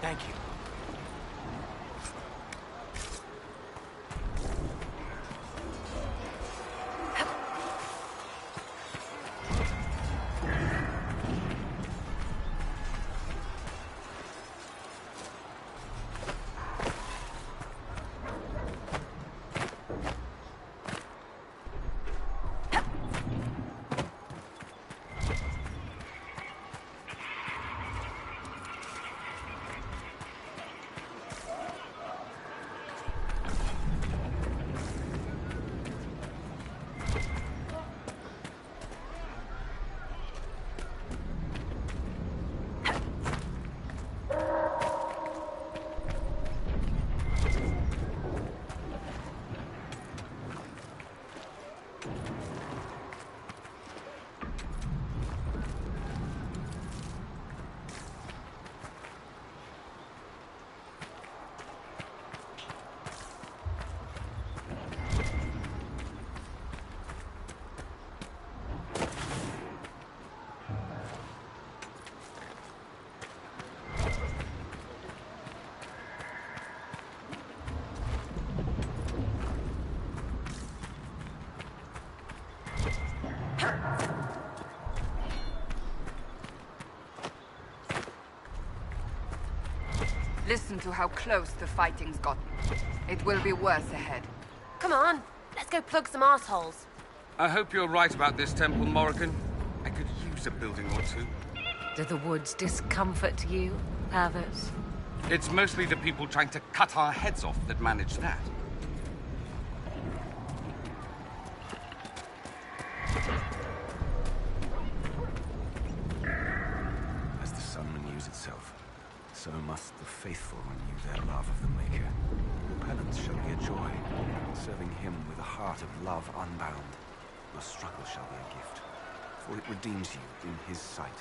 Thank you. Listen to how close the fighting's gotten. It will be worse ahead. Come on, let's go plug some assholes. I hope you're right about this temple, Morrigan. I could use a building or two. Do the woods discomfort you, Havers? It's mostly the people trying to cut our heads off that manage that. As the sun renews itself, so must the faithful renew their love of the Maker. Your penance shall be a joy, serving him with a heart of love unbound. Your struggle shall be a gift, for it redeems you in his sight.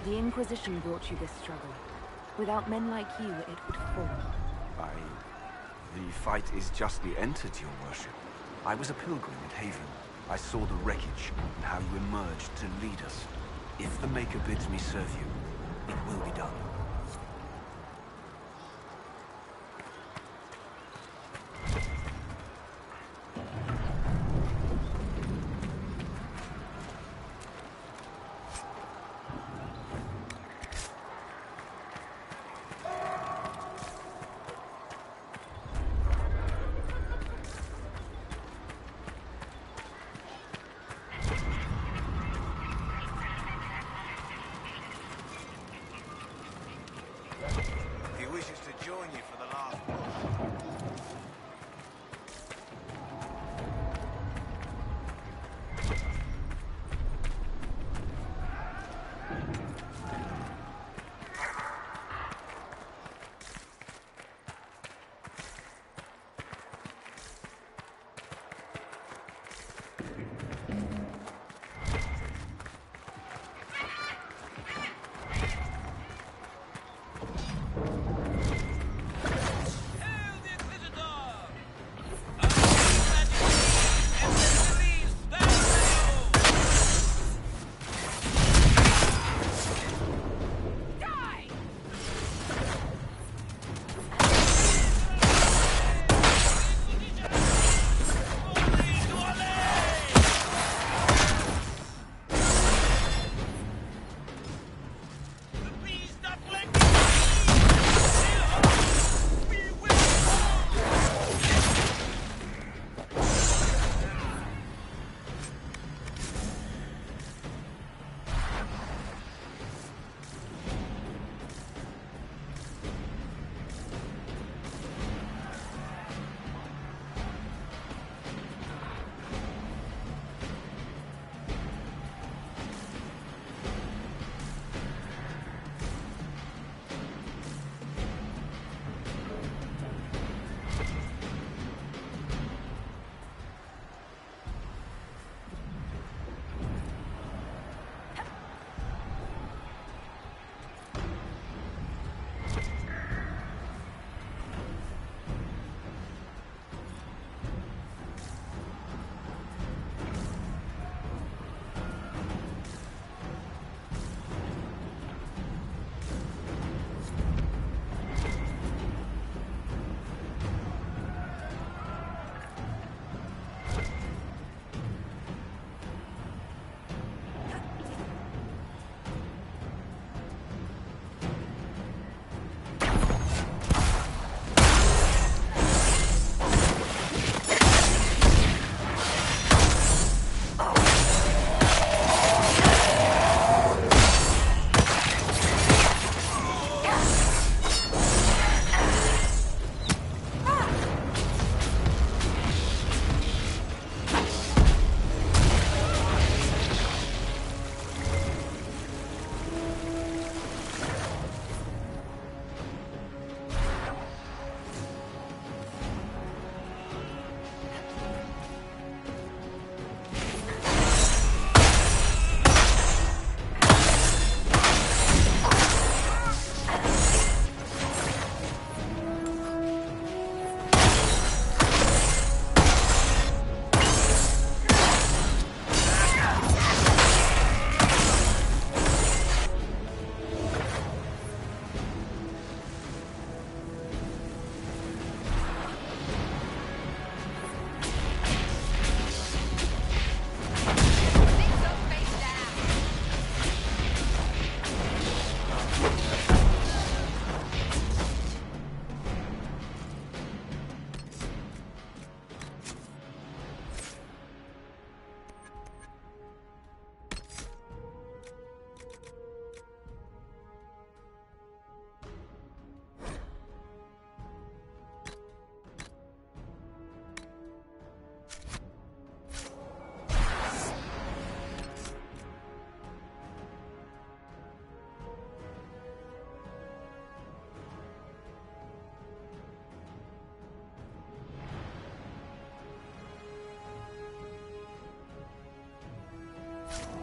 The Inquisition brought you this struggle. Without men like you, it would fall. The fight is justly entered, your worship. I was a pilgrim at Haven. I saw the wreckage and how you emerged to lead us. If the Maker bids me serve you, it will be done.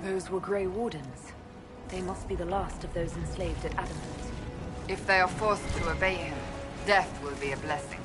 Those were Grey Wardens. They must be the last of those enslaved at Adamant. If they are forced to obey him, death will be a blessing.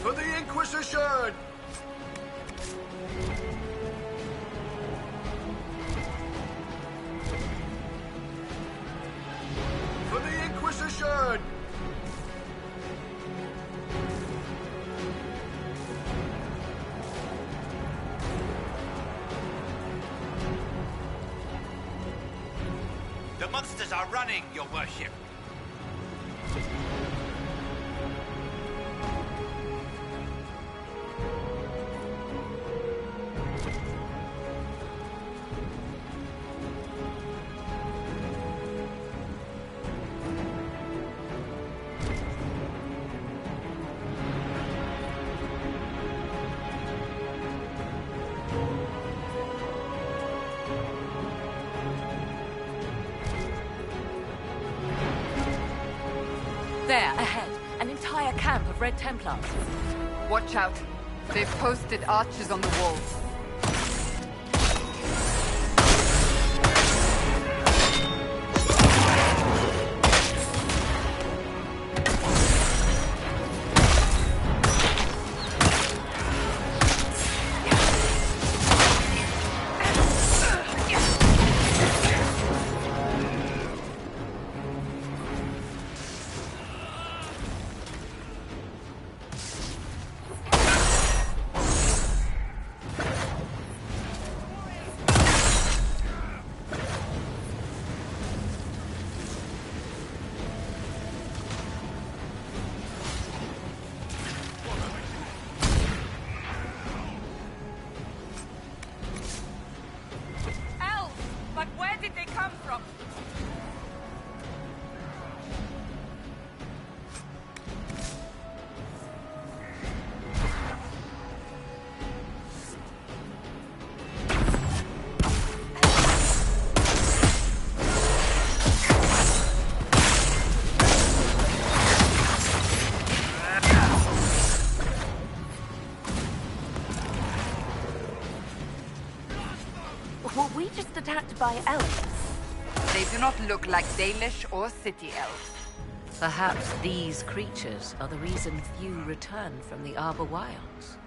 For the Inquisition! For the Inquisition! The monsters are running, your worship. There, ahead. An entire camp of Red Templars. Watch out. They've posted archers on the walls. attacked by elves. They do not look like Dalish or city elves. Perhaps these creatures are the reason few return from the Arbor Wilds.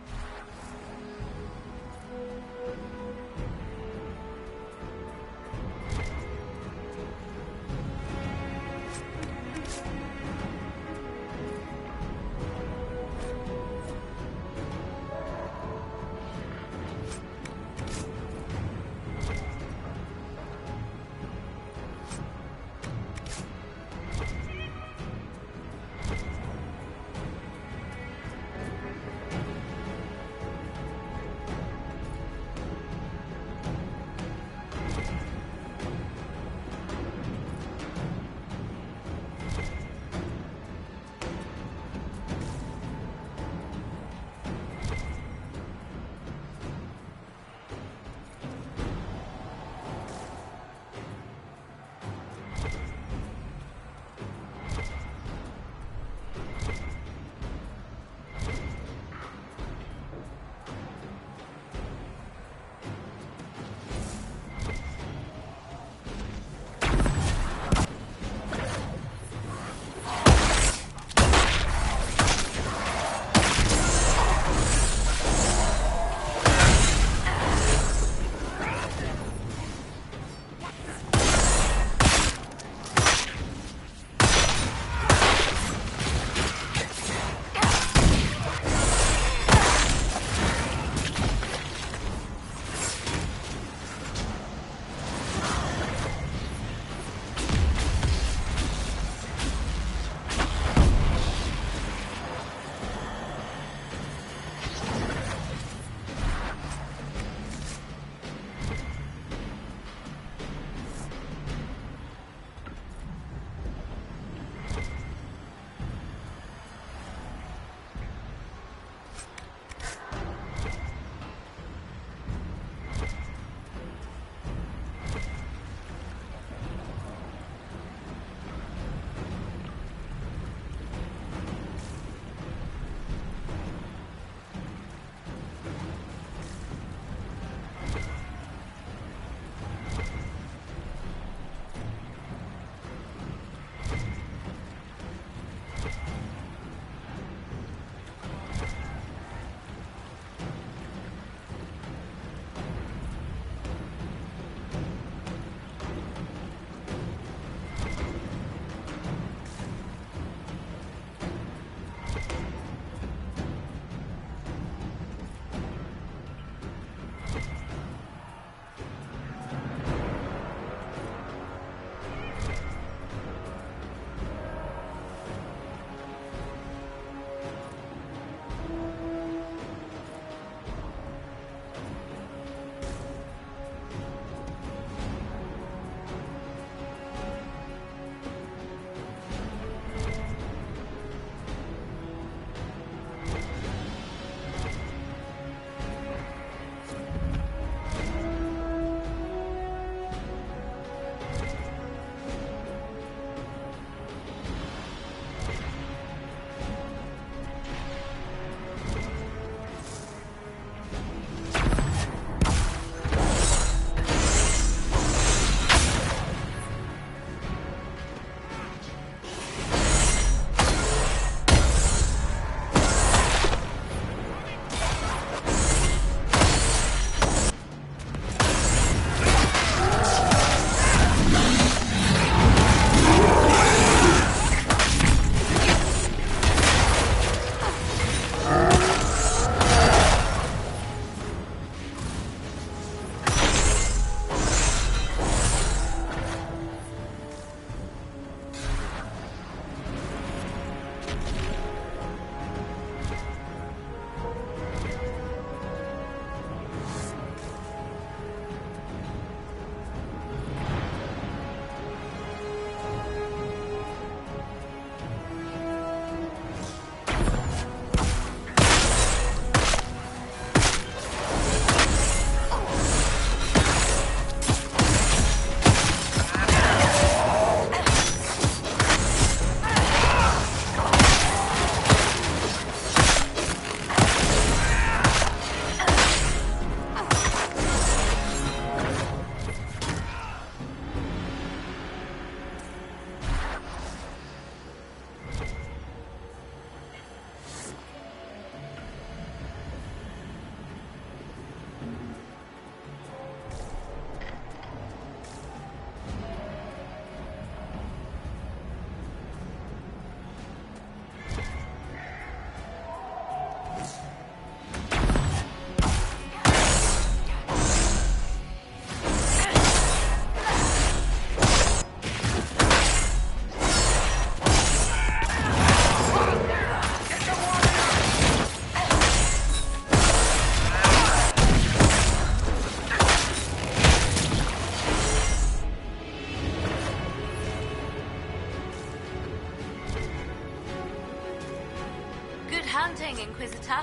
counting, Inquisitor.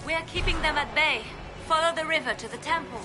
We're keeping them at bay. Follow the river to the temple.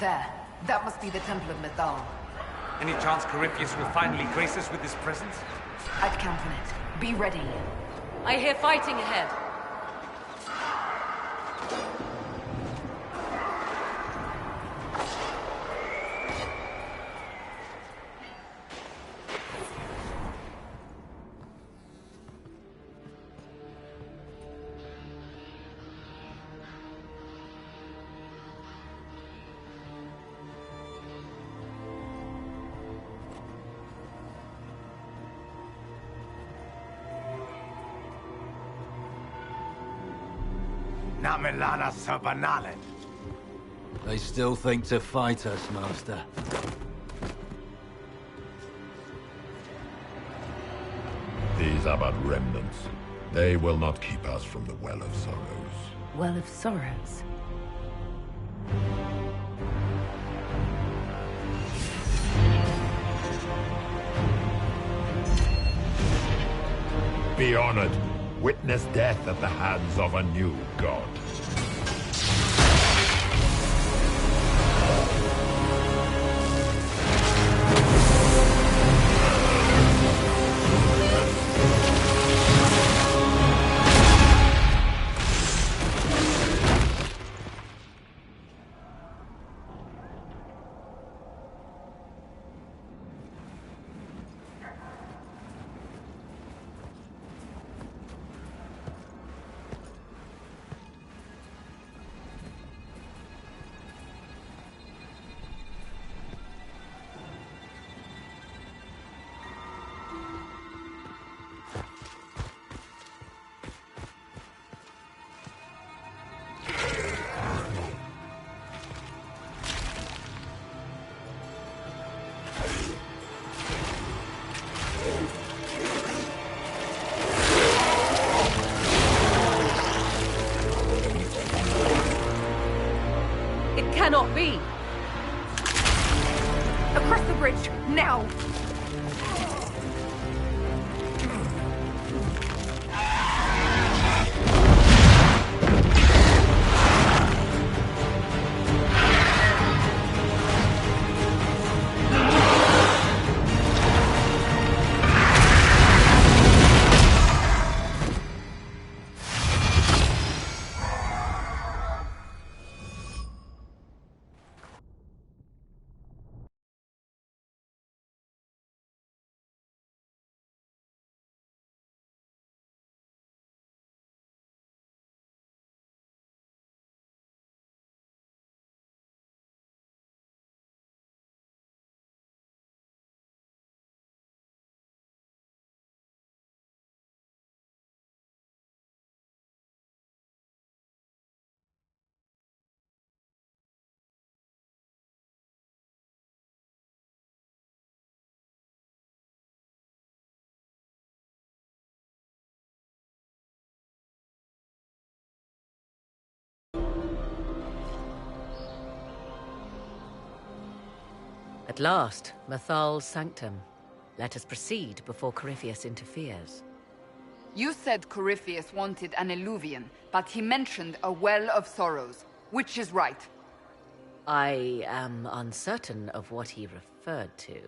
There. That must be the Temple of Mythal. Any chance Corypheus will finally grace us with his presence? I'd count on it. Be ready. I hear fighting ahead. Namelana Sabanalen. They still think to fight us, Master. These are but remnants. They will not keep us from the Well of Sorrows. Well of Sorrows. Be honored. Witness death at the hands of a new god. Cannot be! Across the bridge, now! At last, Mathal's sanctum. Let us proceed before Corypheus interferes. You said Corypheus wanted an Eluvian, but he mentioned a Well of Sorrows. Which is right? I am uncertain of what he referred to.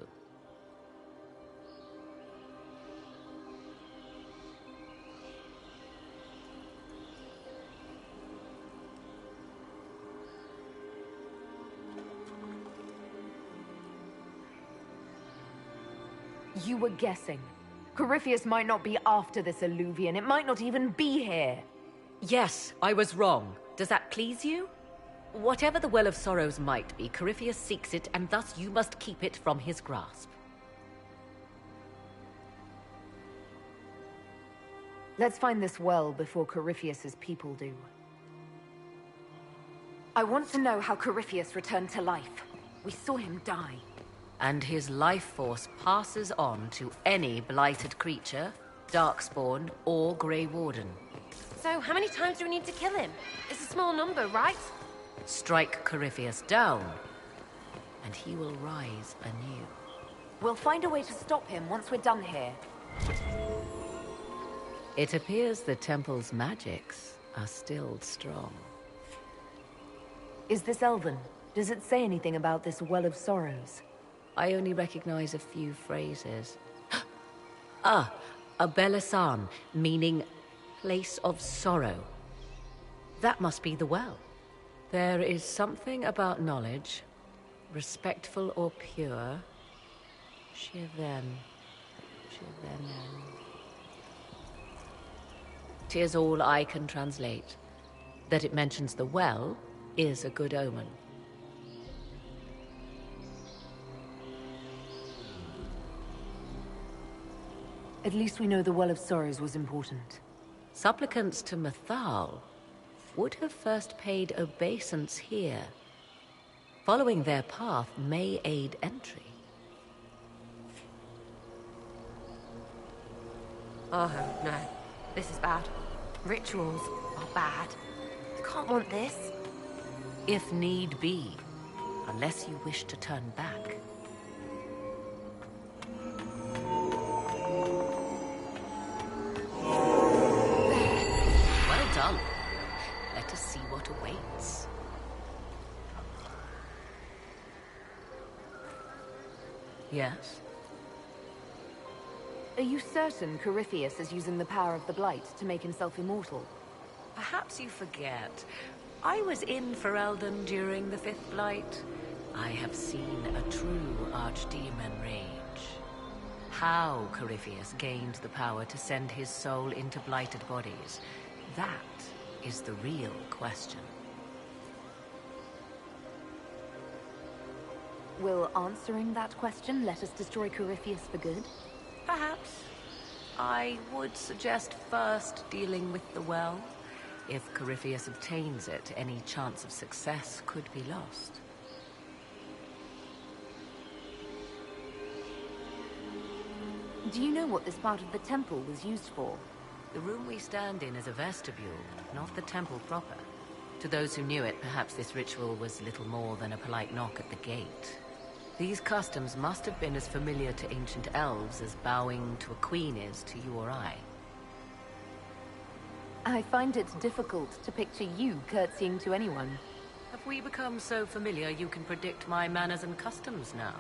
You were guessing. Corypheus might not be after this Eluvian. It might not even be here. Yes, I was wrong. Does that please you? Whatever the Well of Sorrows might be, Corypheus seeks it, and thus you must keep it from his grasp. Let's find this well before Corypheus's people do. I want to know how Corypheus returned to life. We saw him die. And his life force passes on to any blighted creature, Darkspawn, or Grey Warden. So, how many times do we need to kill him? It's a small number, right? Strike Corypheus down, and he will rise anew. We'll find a way to stop him once we're done here. It appears the temple's magics are still strong. Is this Elven? Does it say anything about this Well of Sorrows? I only recognize a few phrases. Ah, a Belisan, meaning place of sorrow. That must be the well. There is something about knowledge, respectful or pure. Shiven. 'Tis all I can translate. That it mentions the well is a good omen. At least we know the Well of Sorrows was important. Supplicants to Mathal would have first paid obeisance here. Following their path may aid entry. Oh, no. This is bad. Rituals are bad. You can't want this. If need be, unless you wish to turn back. Well done. Let us see what awaits. Yes? Are you certain Corypheus is using the power of the Blight to make himself immortal? Perhaps you forget. I was in Ferelden during the Fifth Blight. I have seen a true archdemon rage. How Corypheus gained the power to send his soul into blighted bodies, that is the real question. Will answering that question let us destroy Corypheus for good? Perhaps. I would suggest first dealing with the well. If Corypheus obtains it, any chance of success could be lost. Do you know what this part of the temple was used for? The room we stand in is a vestibule, not the temple proper. To those who knew it, perhaps this ritual was little more than a polite knock at the gate. These customs must have been as familiar to ancient elves as bowing to a queen is to you or I. I find it difficult to picture you curtsying to anyone. Have we become so familiar you can predict my manners and customs now?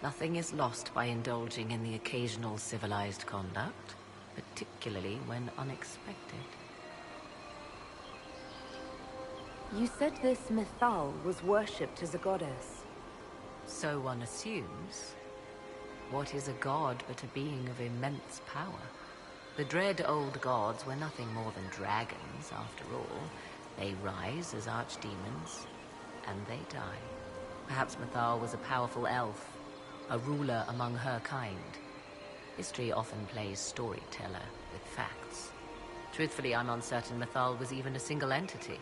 Nothing is lost by indulging in the occasional civilized conduct, particularly when unexpected. You said this Mythal was worshipped as a goddess. So one assumes. What is a god but a being of immense power? The dread old gods were nothing more than dragons, after all. They rise as archdemons, and they die. Perhaps Mythal was a powerful elf, a ruler among her kind. History often plays storyteller with facts. Truthfully, I'm uncertain Mythal was even a single entity.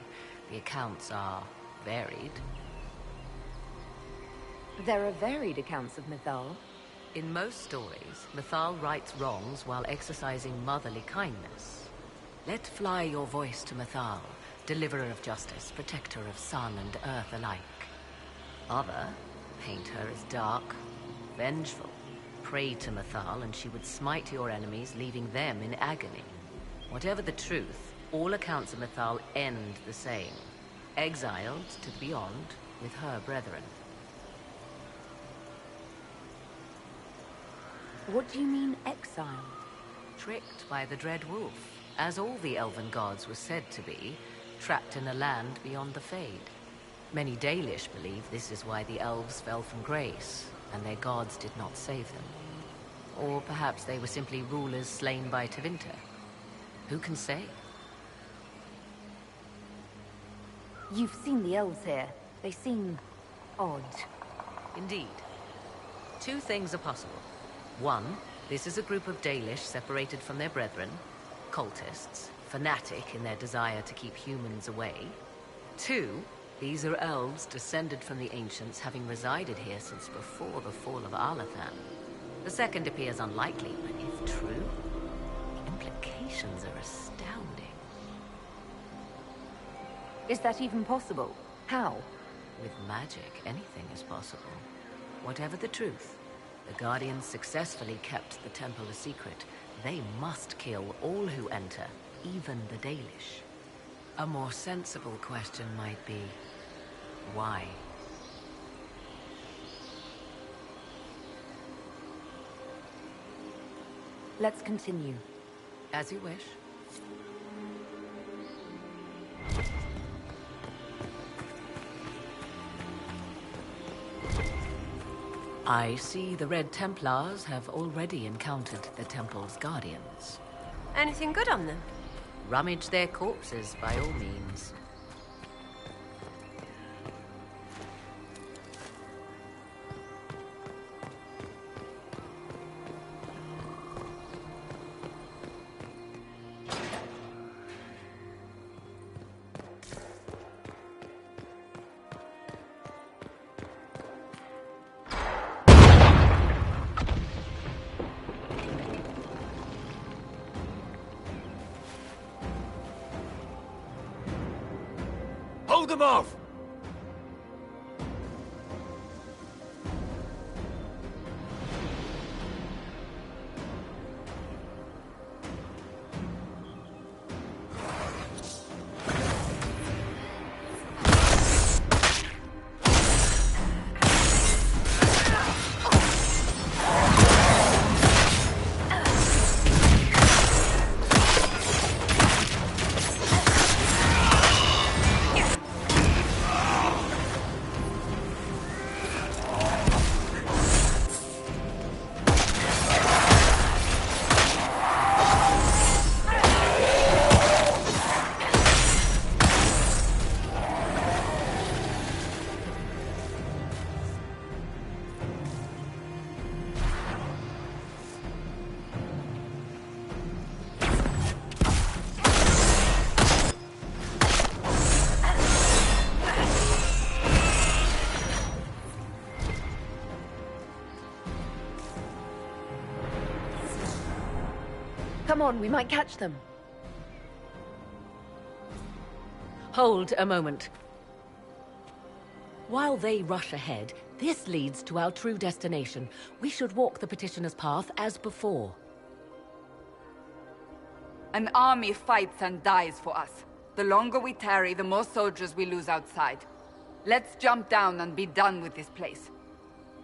The accounts are varied. There are varied accounts of Mythal. In most stories, Mythal rights wrongs while exercising motherly kindness. Let fly your voice to Mythal, deliverer of justice, protector of sun and earth alike. Other paint her as dark, vengeful. Pray to Mythal and she would smite your enemies, leaving them in agony. Whatever the truth, all accounts of Mythal end the same. Exiled to the beyond with her brethren. What do you mean, exiled? Tricked by the Dread Wolf, as all the elven gods were said to be, trapped in a land beyond the Fade. Many Dalish believe this is why the elves fell from grace, and their gods did not save them. Or perhaps they were simply rulers slain by Tevinter. Who can say? You've seen the elves here. They seem odd. Indeed. Two things are possible. One, this is a group of Dalish separated from their brethren, cultists, fanatic in their desire to keep humans away. Two, these are elves descended from the ancients, having resided here since before the fall of Arlathan. The second appears unlikely, but if true, the implications are astounding. Is that even possible? How? With magic, anything is possible. Whatever the truth, the Guardians successfully kept the temple a secret. They must kill all who enter, even the Dalish. A more sensible question might be, why? Let's continue. As you wish. I see the Red Templars have already encountered the temple's guardians. Anything good on them? Rummage their corpses by all means. Hold them off! Come on, we might catch them. Hold a moment. While they rush ahead, this leads to our true destination. We should walk the petitioner's path as before. An army fights and dies for us. The longer we tarry, the more soldiers we lose outside. Let's jump down and be done with this place.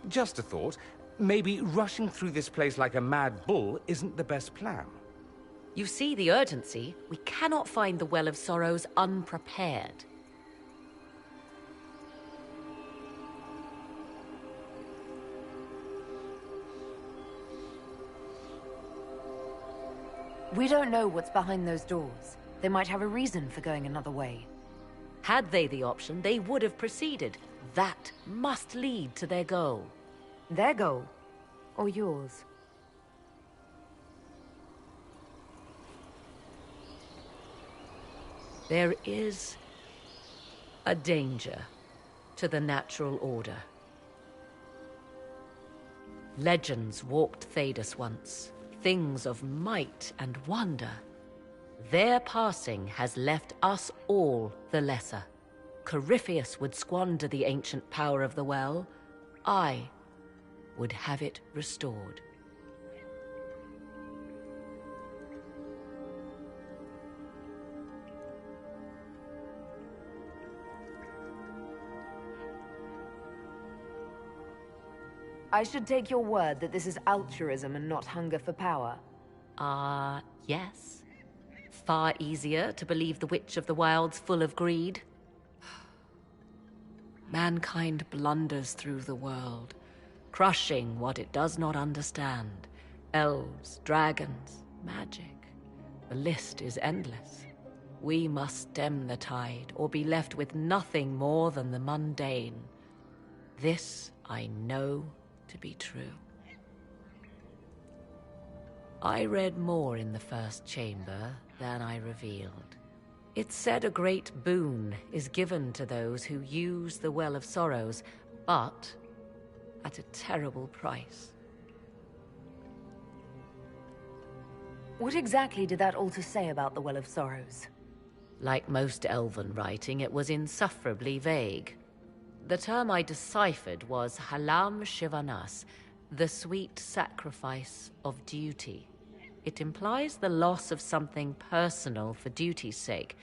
Just a thought. Maybe rushing through this place like a mad bull isn't the best plan. You see the urgency? We cannot find the Well of Sorrows unprepared. We don't know what's behind those doors. They might have a reason for going another way. Had they the option, they would have proceeded. That must lead to their goal. Their goal? Or yours? There is a danger to the natural order. Legends walked Thedas once, things of might and wonder. Their passing has left us all the lesser. Corypheus would squander the ancient power of the well. I would have it restored. I should take your word that this is altruism and not hunger for power. Yes. Far easier to believe the Witch of the Wild's full of greed. Mankind blunders through the world, crushing what it does not understand. Elves, dragons, magic. The list is endless. We must stem the tide, or be left with nothing more than the mundane. This I know to be true. I read more in the first chamber than I revealed. It said a great boon is given to those who use the Well of Sorrows, but at a terrible price. What exactly did that altar say about the Well of Sorrows? Like most elven writing, it was insufferably vague. The term I deciphered was Halam Shivanas, the sweet sacrifice of duty. It implies the loss of something personal for duty's sake,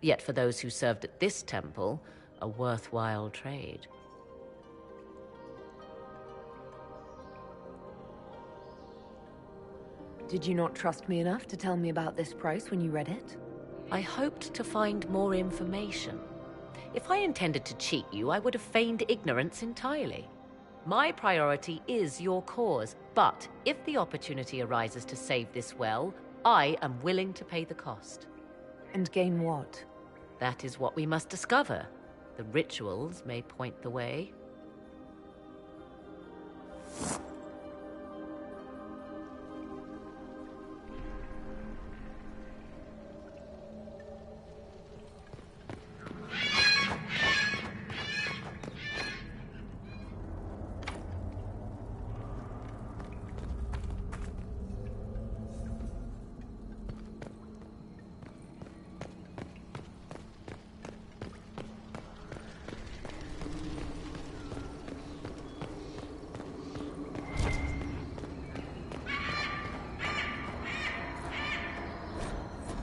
yet for those who served at this temple, a worthwhile trade. Did you not trust me enough to tell me about this price when you read it? I hoped to find more information. If I intended to cheat you, I would have feigned ignorance entirely. My priority is your cause, but if the opportunity arises to save this well, I am willing to pay the cost. And gain what? That is what we must discover. The rituals may point the way.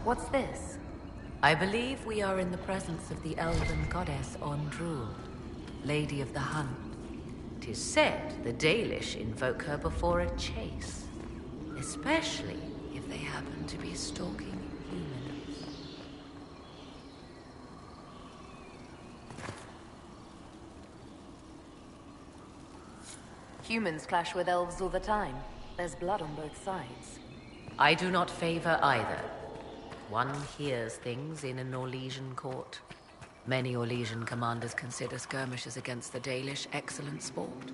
What's this? I believe we are in the presence of the elven goddess Ondrul, Lady of the Hunt. 'Tis said the Dalish invoke her before a chase, especially if they happen to be stalking humans. Humans clash with elves all the time. There's blood on both sides. I do not favor either. One hears things in an Orlesian court. Many Orlesian commanders consider skirmishes against the Dalish excellent sport.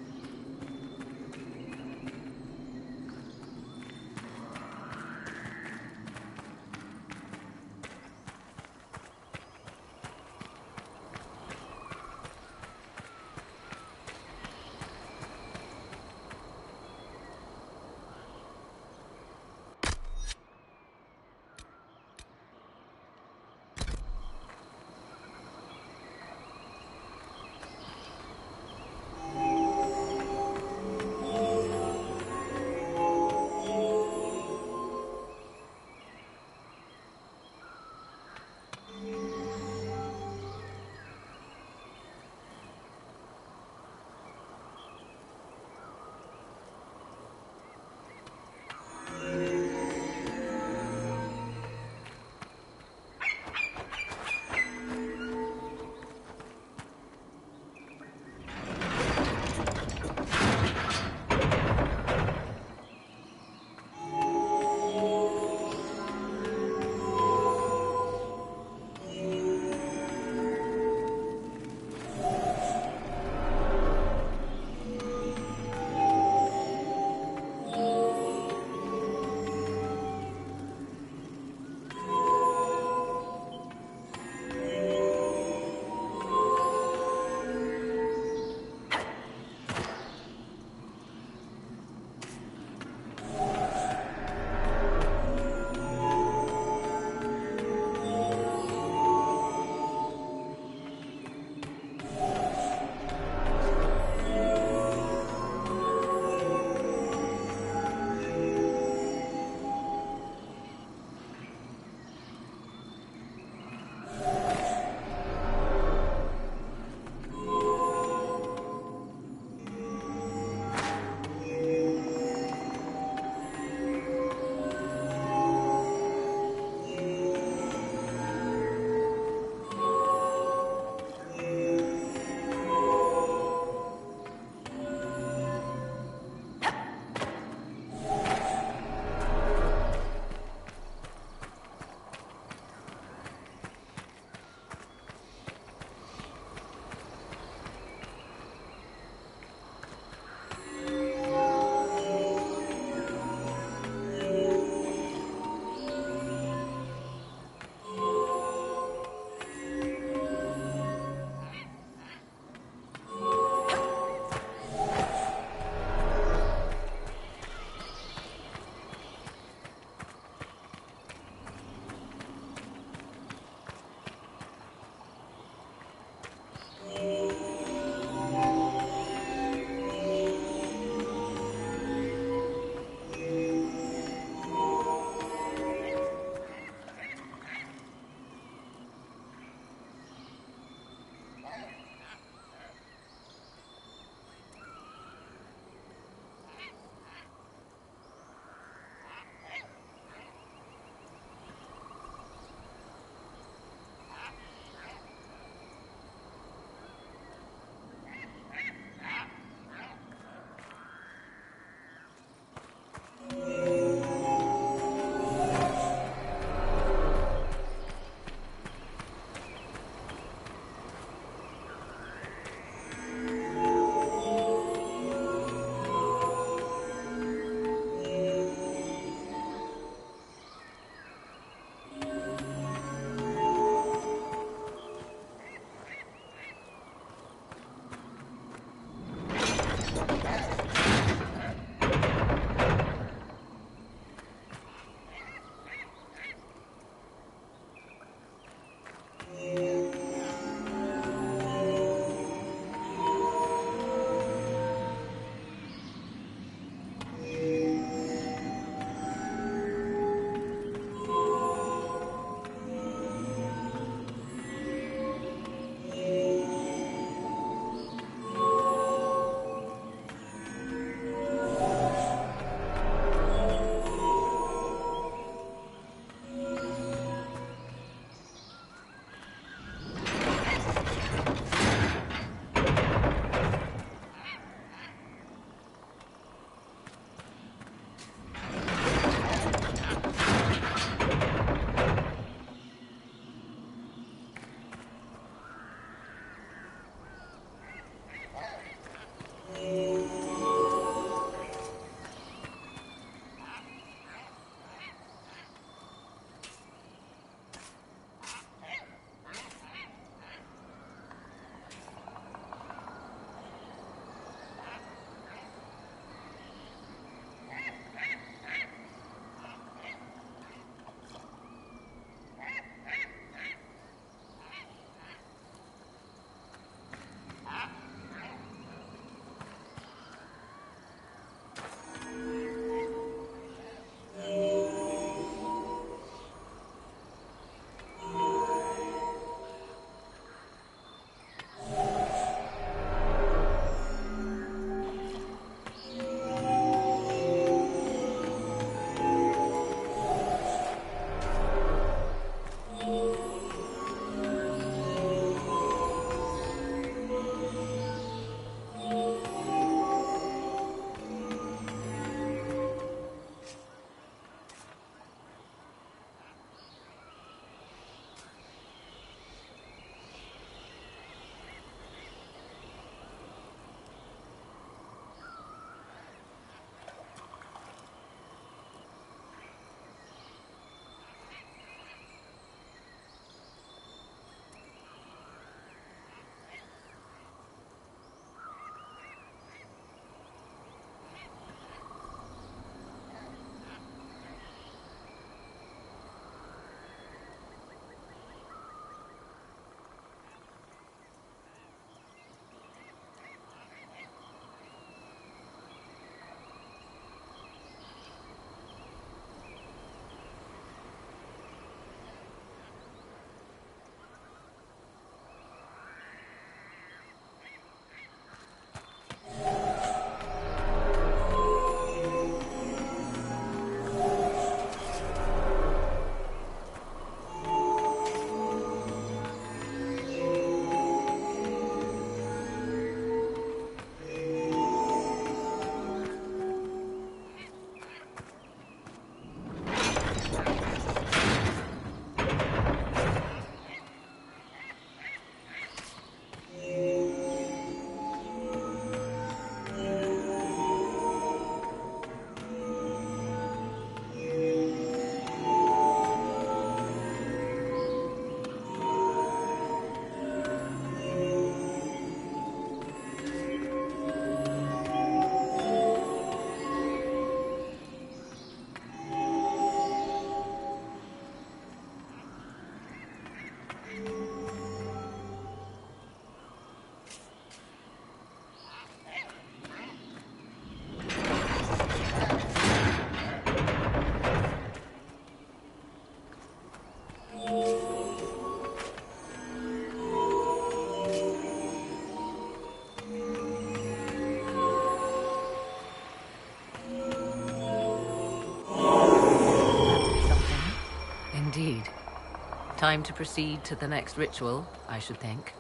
Time to proceed to the next ritual, I should think.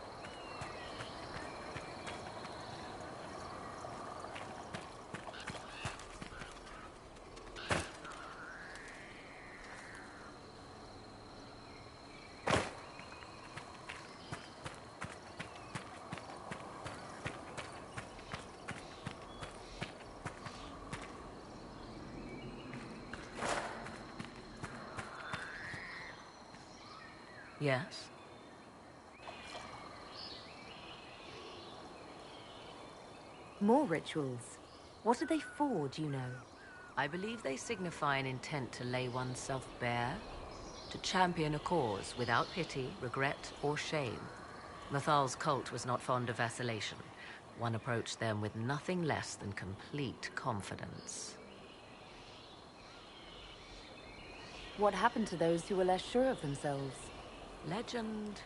Yes? More rituals. What are they for, do you know? I believe they signify an intent to lay oneself bare, to champion a cause without pity, regret, or shame. Mathal's cult was not fond of vacillation. One approached them with nothing less than complete confidence. What happened to those who were less sure of themselves? Legend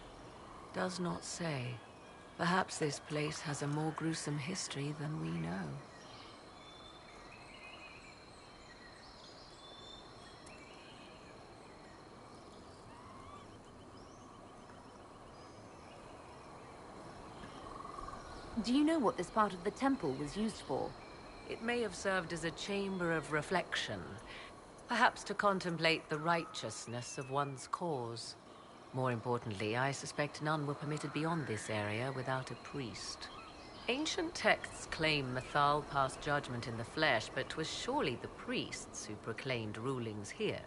does not say. Perhaps this place has a more gruesome history than we know. Do you know what this part of the temple was used for? It may have served as a chamber of reflection, perhaps to contemplate the righteousness of one's cause. More importantly, I suspect none were permitted beyond this area without a priest. Ancient texts claim Mathal passed judgment in the flesh, but 'twas surely the priests who proclaimed rulings here.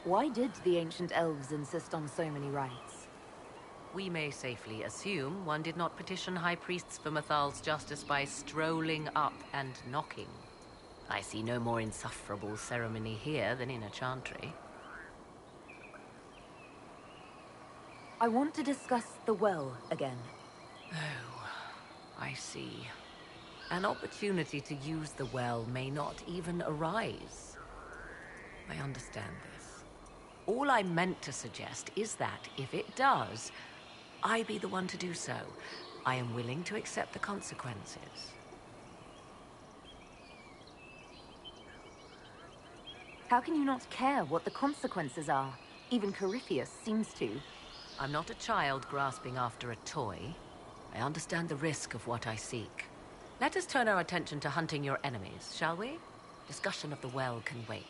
Why did the ancient elves insist on so many rites? We may safely assume one did not petition high priests for Mathal's justice by strolling up and knocking. I see no more insufferable ceremony here than in a chantry. I want to discuss the well again. Oh, I see. An opportunity to use the well may not even arise. I understand this. All I meant to suggest is that, if it does, I be the one to do so. I am willing to accept the consequences. How can you not care what the consequences are? Even Corypheus seems to. I'm not a child grasping after a toy. I understand the risk of what I seek. Let us turn our attention to hunting your enemies, shall we? Discussion of the well can wait.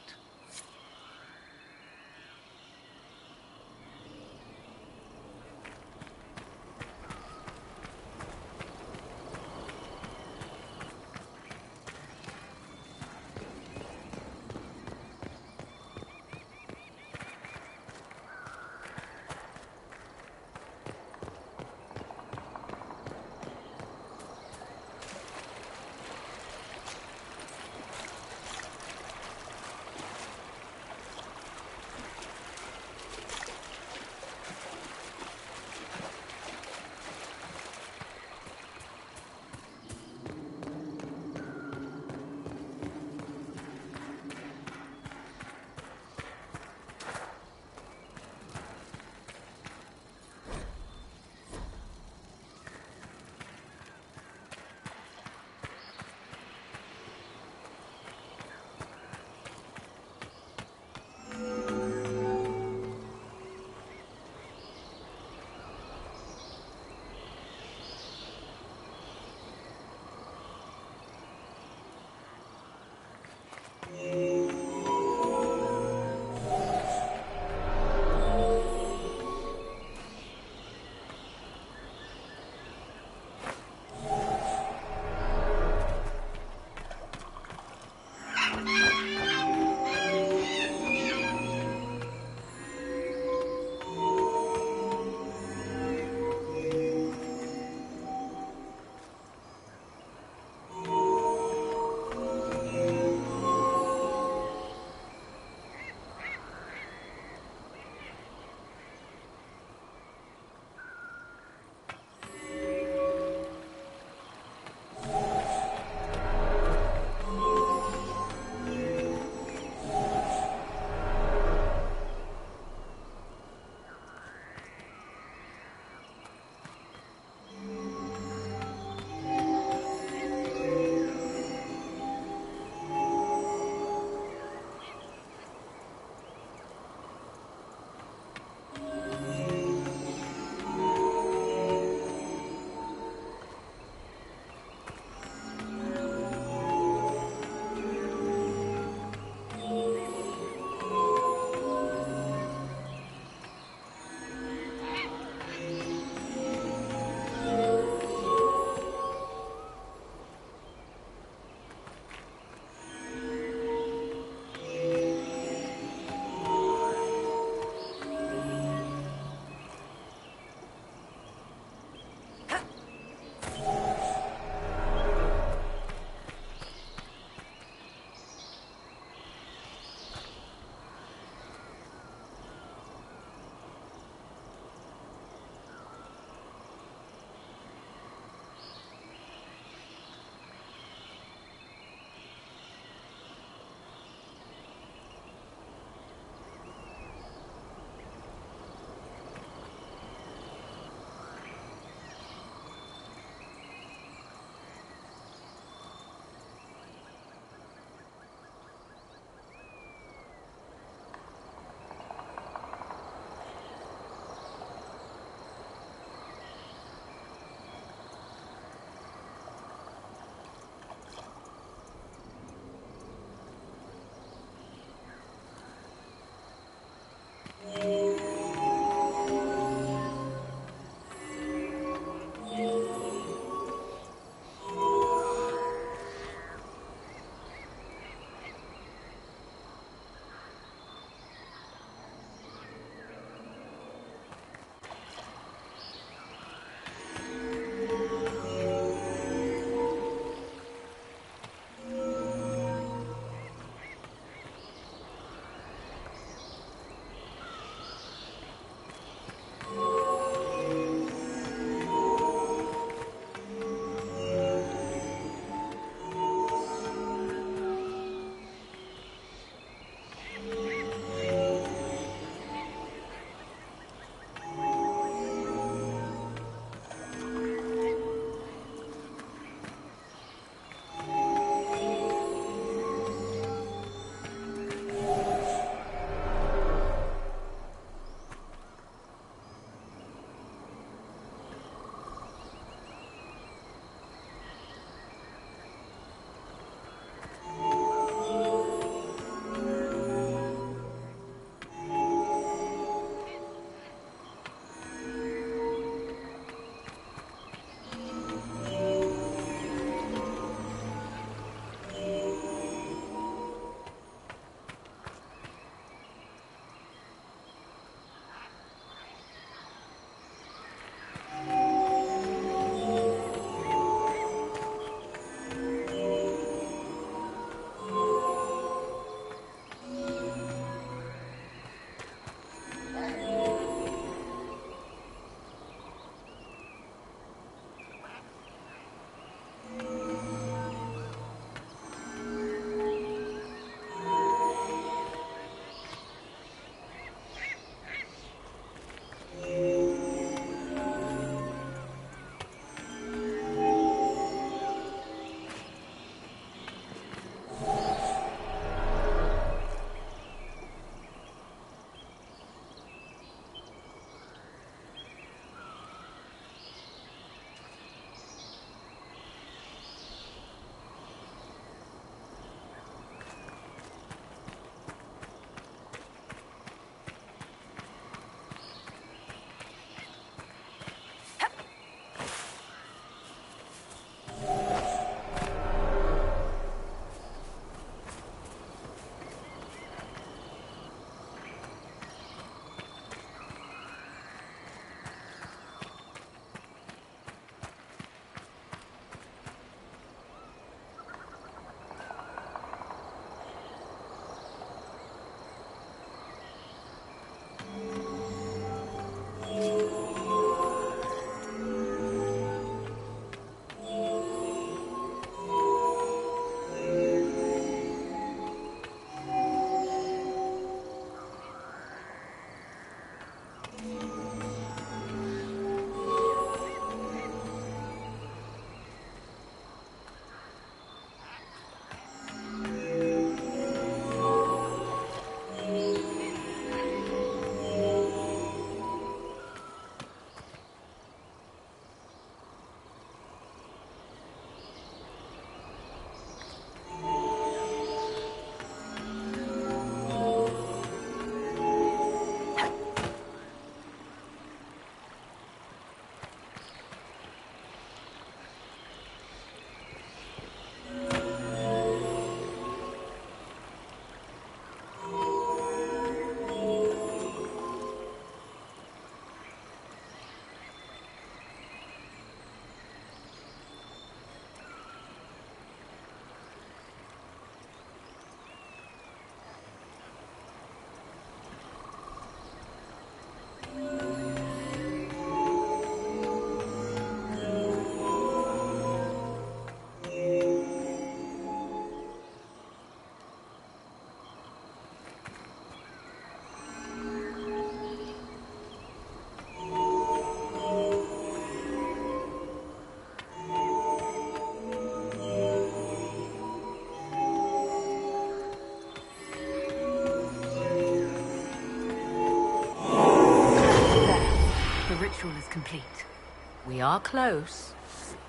are close.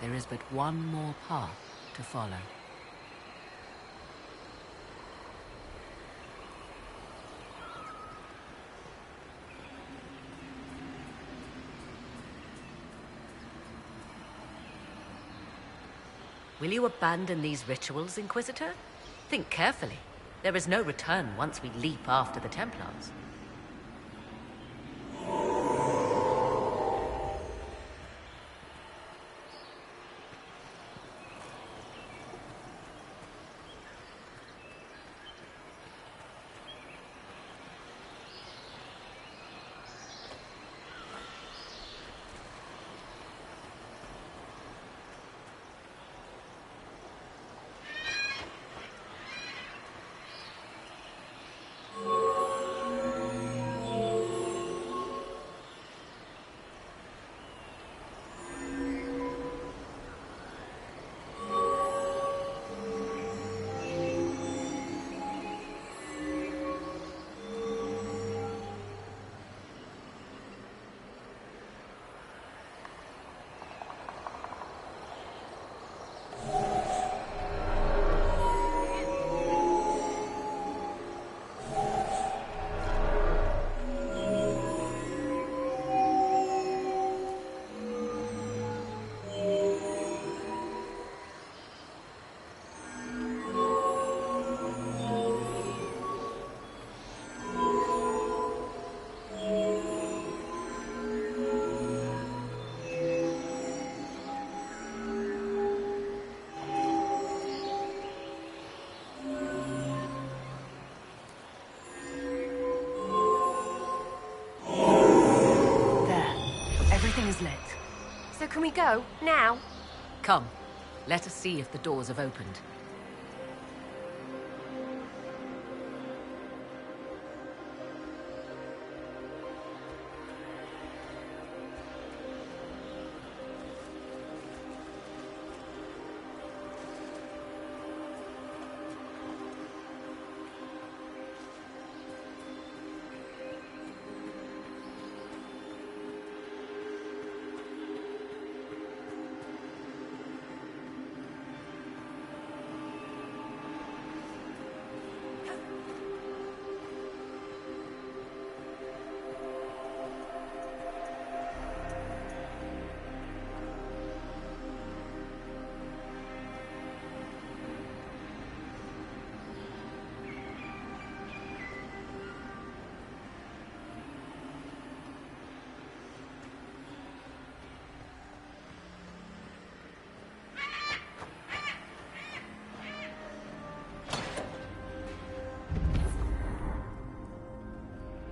There is but one more path to follow. Will you abandon these rituals, Inquisitor? Think carefully. There is no return once we leap after the Templars. So can we go? Now? Come, let us see if the doors have opened.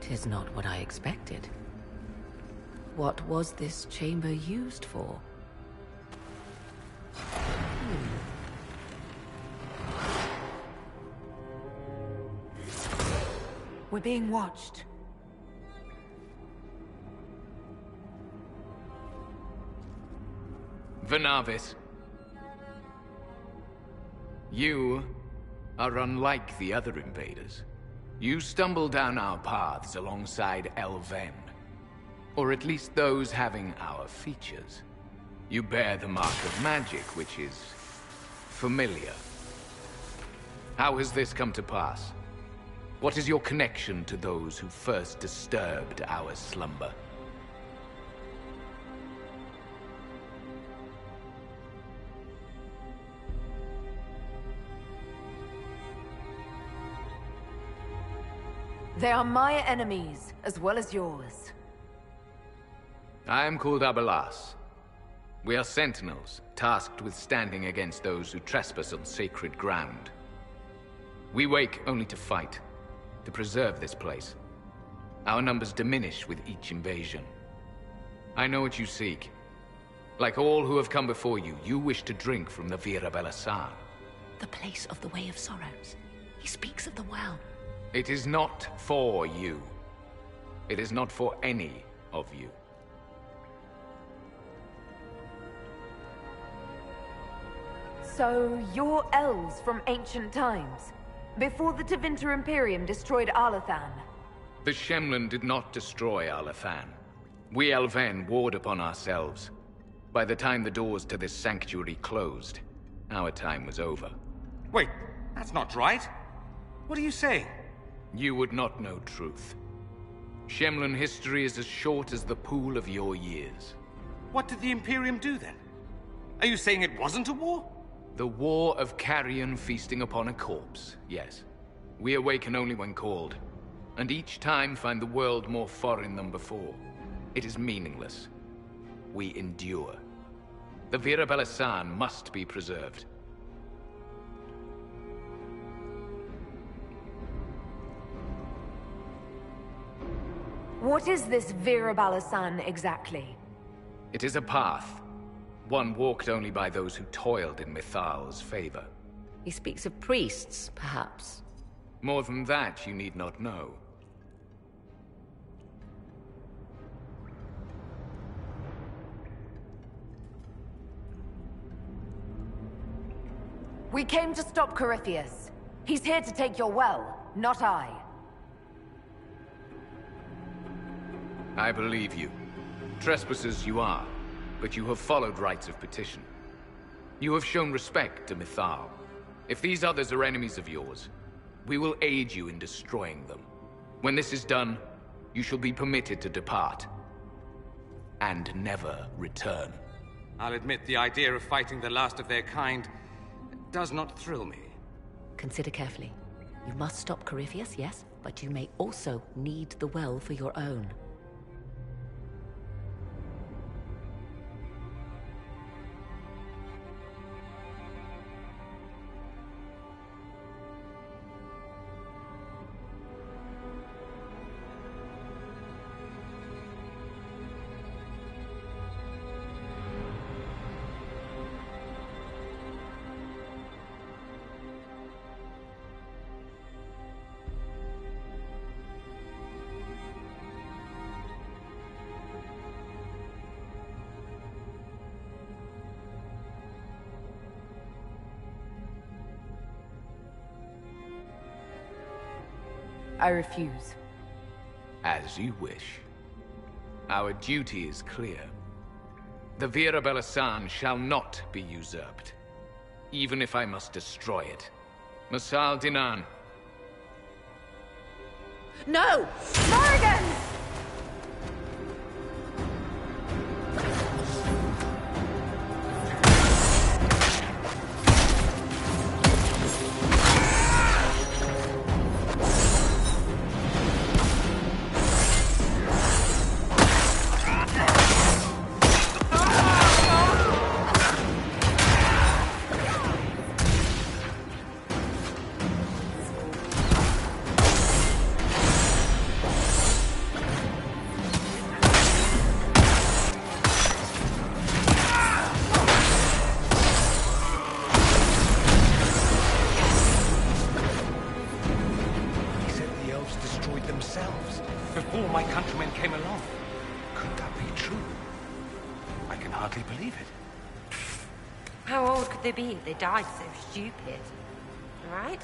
Tis not what I expected. What was this chamber used for? We're being watched. Venavis. You are unlike the other invaders. You stumble down our paths alongside Elven. Or at least those having our features. You bear the mark of magic, which is familiar. How has this come to pass? What is your connection to those who first disturbed our slumber? They are my enemies, as well as yours. I am called Abelas. We are sentinels, tasked with standing against those who trespass on sacred ground. We wake only to fight, to preserve this place. Our numbers diminish with each invasion. I know what you seek. Like all who have come before you, you wish to drink from the Vira Bellasan. The place of the Way of Sorrows. He speaks of the well. It is not for you. It is not for any of you. So, you're elves from ancient times, before the Tevinter Imperium destroyed Arlathan. The Shemlen did not destroy Arlathan. We Elven warred upon ourselves. By the time the doors to this sanctuary closed, our time was over. Wait, that's not right. What are you saying? You would not know truth. Shemlan history is as short as the pool of your years. What did the Imperium do then? Are you saying it wasn't a war? The war of carrion feasting upon a corpse, yes. We awaken only when called, and each time find the world more foreign than before. It is meaningless. We endure. The Vira Belisan must be preserved. What is this Vira Belisan exactly? It is a path. One walked only by those who toiled in Mithal's favor. He speaks of priests, perhaps. More than that, you need not know. We came to stop Corypheus. He's here to take your well, not I. I believe you. Trespassers you are, but you have followed rites of petition. You have shown respect to Mithal. If these others are enemies of yours, we will aid you in destroying them. When this is done, you shall be permitted to depart. And never return. I'll admit the idea of fighting the last of their kind does not thrill me. Consider carefully. You must stop Corypheus, yes, but you may also need the well for your own. I refuse. As you wish. Our duty is clear. The Vira Belisan shall not be usurped, even if I must destroy it. Masal Dinan. No! Morrigan! Before my countrymen came along. Could that be true? I can hardly believe it. How old could they be if they died so stupid? Right?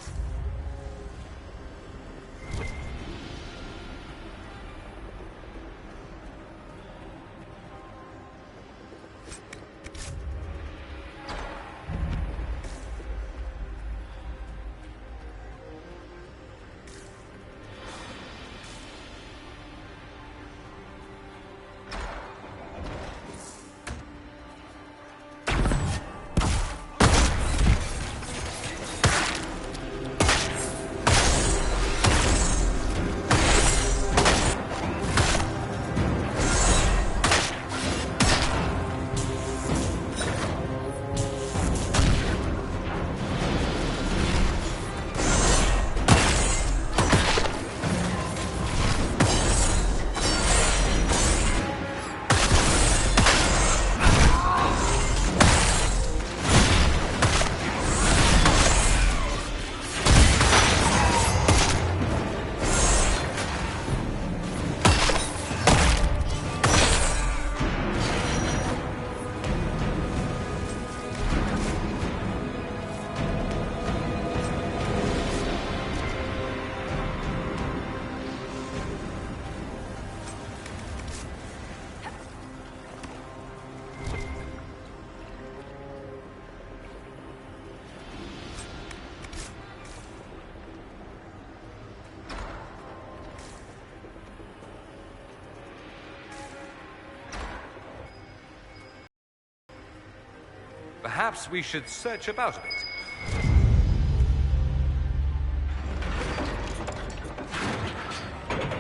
Perhaps we should search about a bit.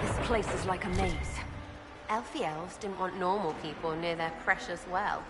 This place is like a maze. Elfie elves didn't want normal people near their precious well.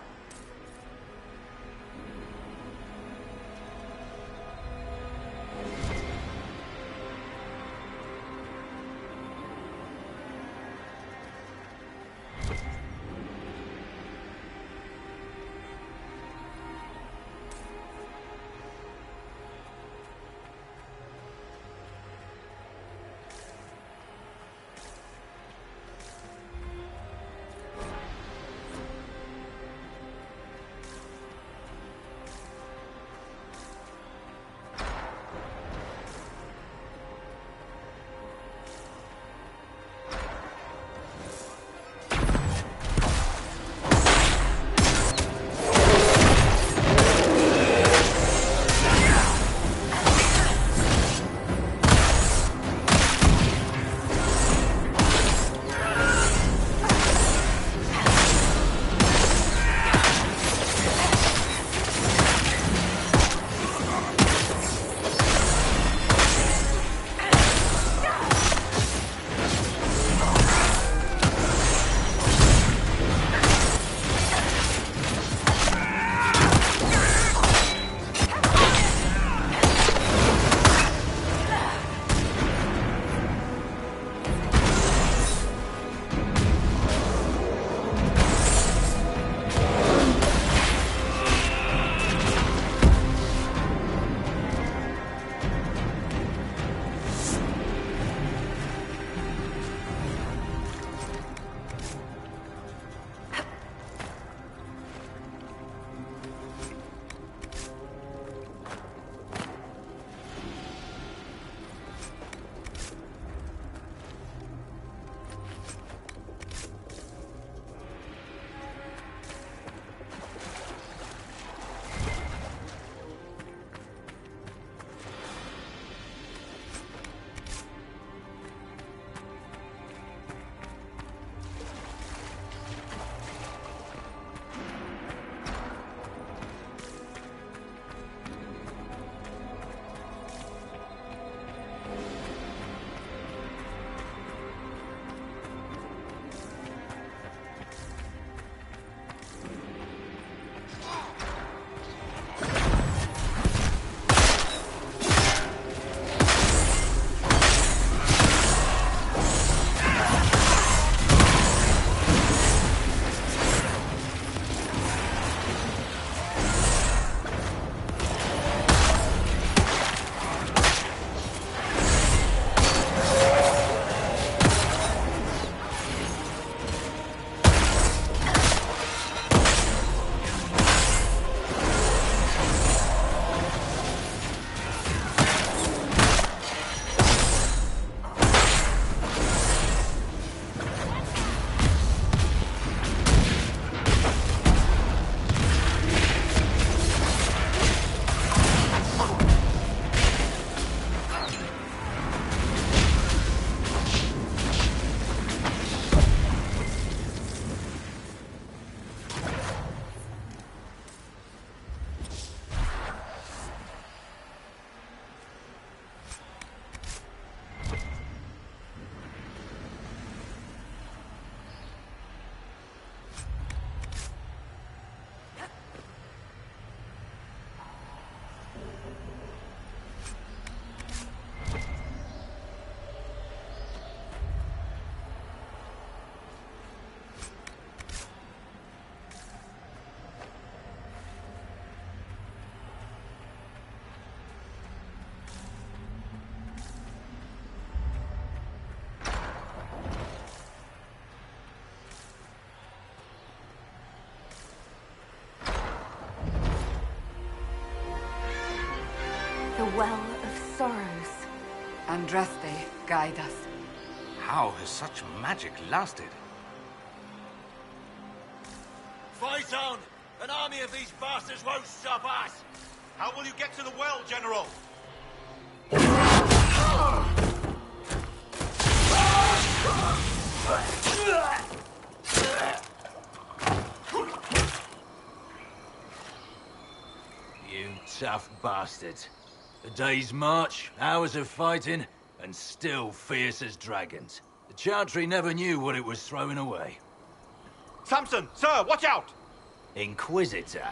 The Well of Sorrows. Andraste, guide us. How has such magic lasted? Fight on! An army of these bastards won't stop us! How will you get to the well, General? You tough bastards. A day's march, hours of fighting, and still fierce as dragons. The Chantry never knew what it was throwing away. Samson, sir, watch out! Inquisitor,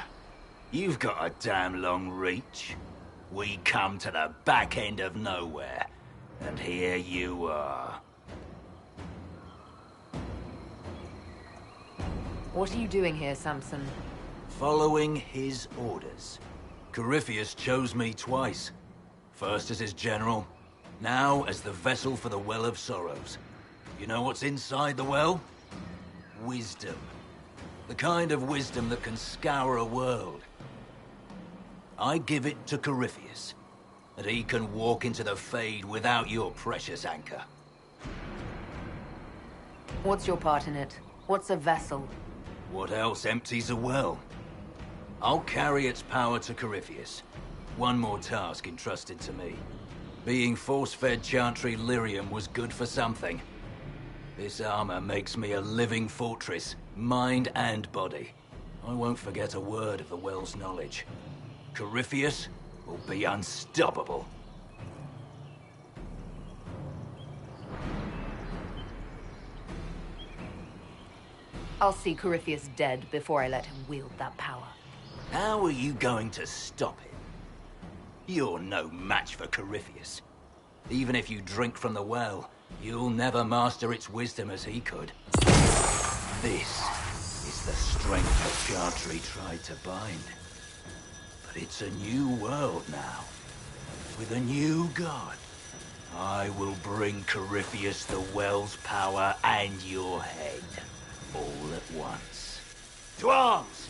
you've got a damn long reach. We come to the back end of nowhere, and here you are. What are you doing here, Samson? Following his orders. Corypheus chose me twice. First as his general, now as the vessel for the Well of Sorrows. You know what's inside the well? Wisdom. The kind of wisdom that can scour a world. I give it to Corypheus, that he can walk into the Fade without your precious anchor. What's your part in it? What's a vessel? What else empties a well? I'll carry its power to Corypheus. One more task entrusted to me. Being force-fed Chantry lyrium was good for something. This armor makes me a living fortress, mind and body. I won't forget a word of the well's knowledge. Corypheus will be unstoppable. I'll see Corypheus dead before I let him wield that power. How are you going to stop it? You're no match for Corypheus. Even if you drink from the well, you'll never master its wisdom as he could. This is the strength the Chantry tried to bind. But it's a new world now, with a new god. I will bring Corypheus the well's power and your head, all at once. To arms!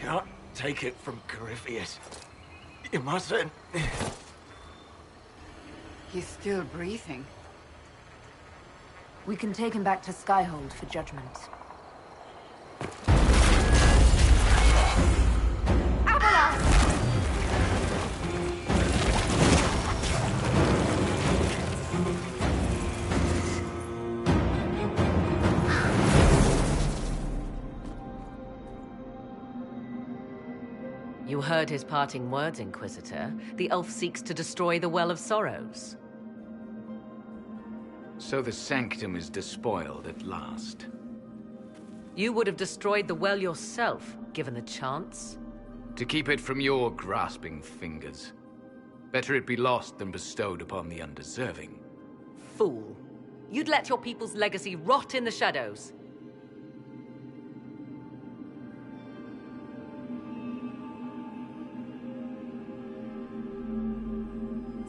can't take it from Corypheus. You mustn't. He's still breathing. We can take him back to Skyhold for judgment. You heard his parting words, Inquisitor. The elf seeks to destroy the Well of Sorrows. So the Sanctum is despoiled at last. You would have destroyed the well yourself, given the chance. To keep it from your grasping fingers. Better it be lost than bestowed upon the undeserving. Fool. You'd let your people's legacy rot in the shadows.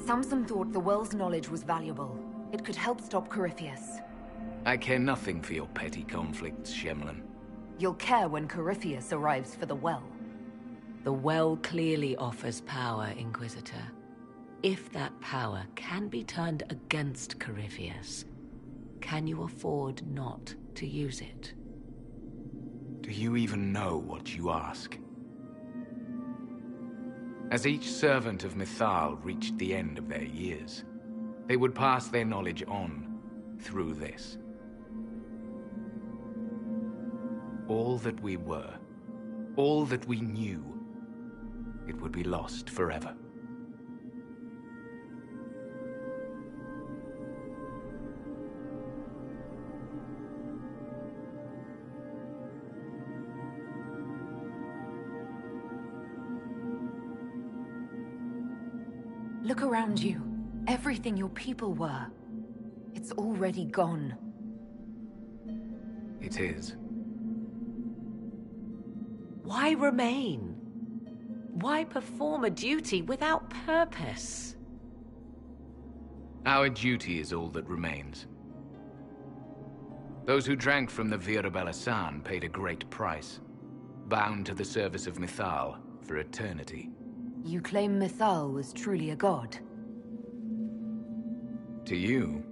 Samson thought the well's knowledge was valuable. It could help stop Corypheus. I care nothing for your petty conflicts, Shemlin. You'll care when Corypheus arrives for the well. The well clearly offers power, Inquisitor. If that power can be turned against Corypheus, can you afford not to use it? Do you even know what you ask? As each servant of Mythal reached the end of their years, they would pass their knowledge on through this. All that we were, all that we knew, it would be lost forever. Look around you. Everything your people were. It's already gone. It is. Why remain? Why perform a duty without purpose? Our duty is all that remains. Those who drank from the Vira Balasan paid a great price, bound to the service of Mythal for eternity. You claim Mythal was truly a god? To you,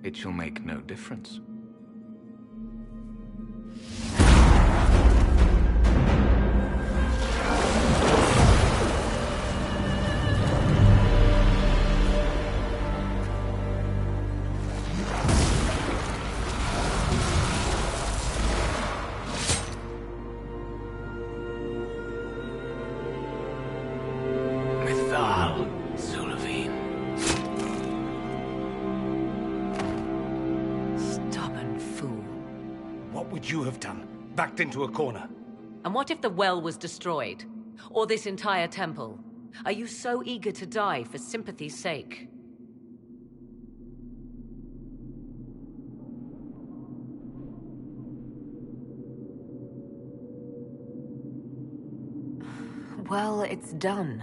it shall make no difference. You have done, backed into a corner. And what if the well was destroyed? Or this entire temple? Are you so eager to die for sympathy's sake? Well, it's done.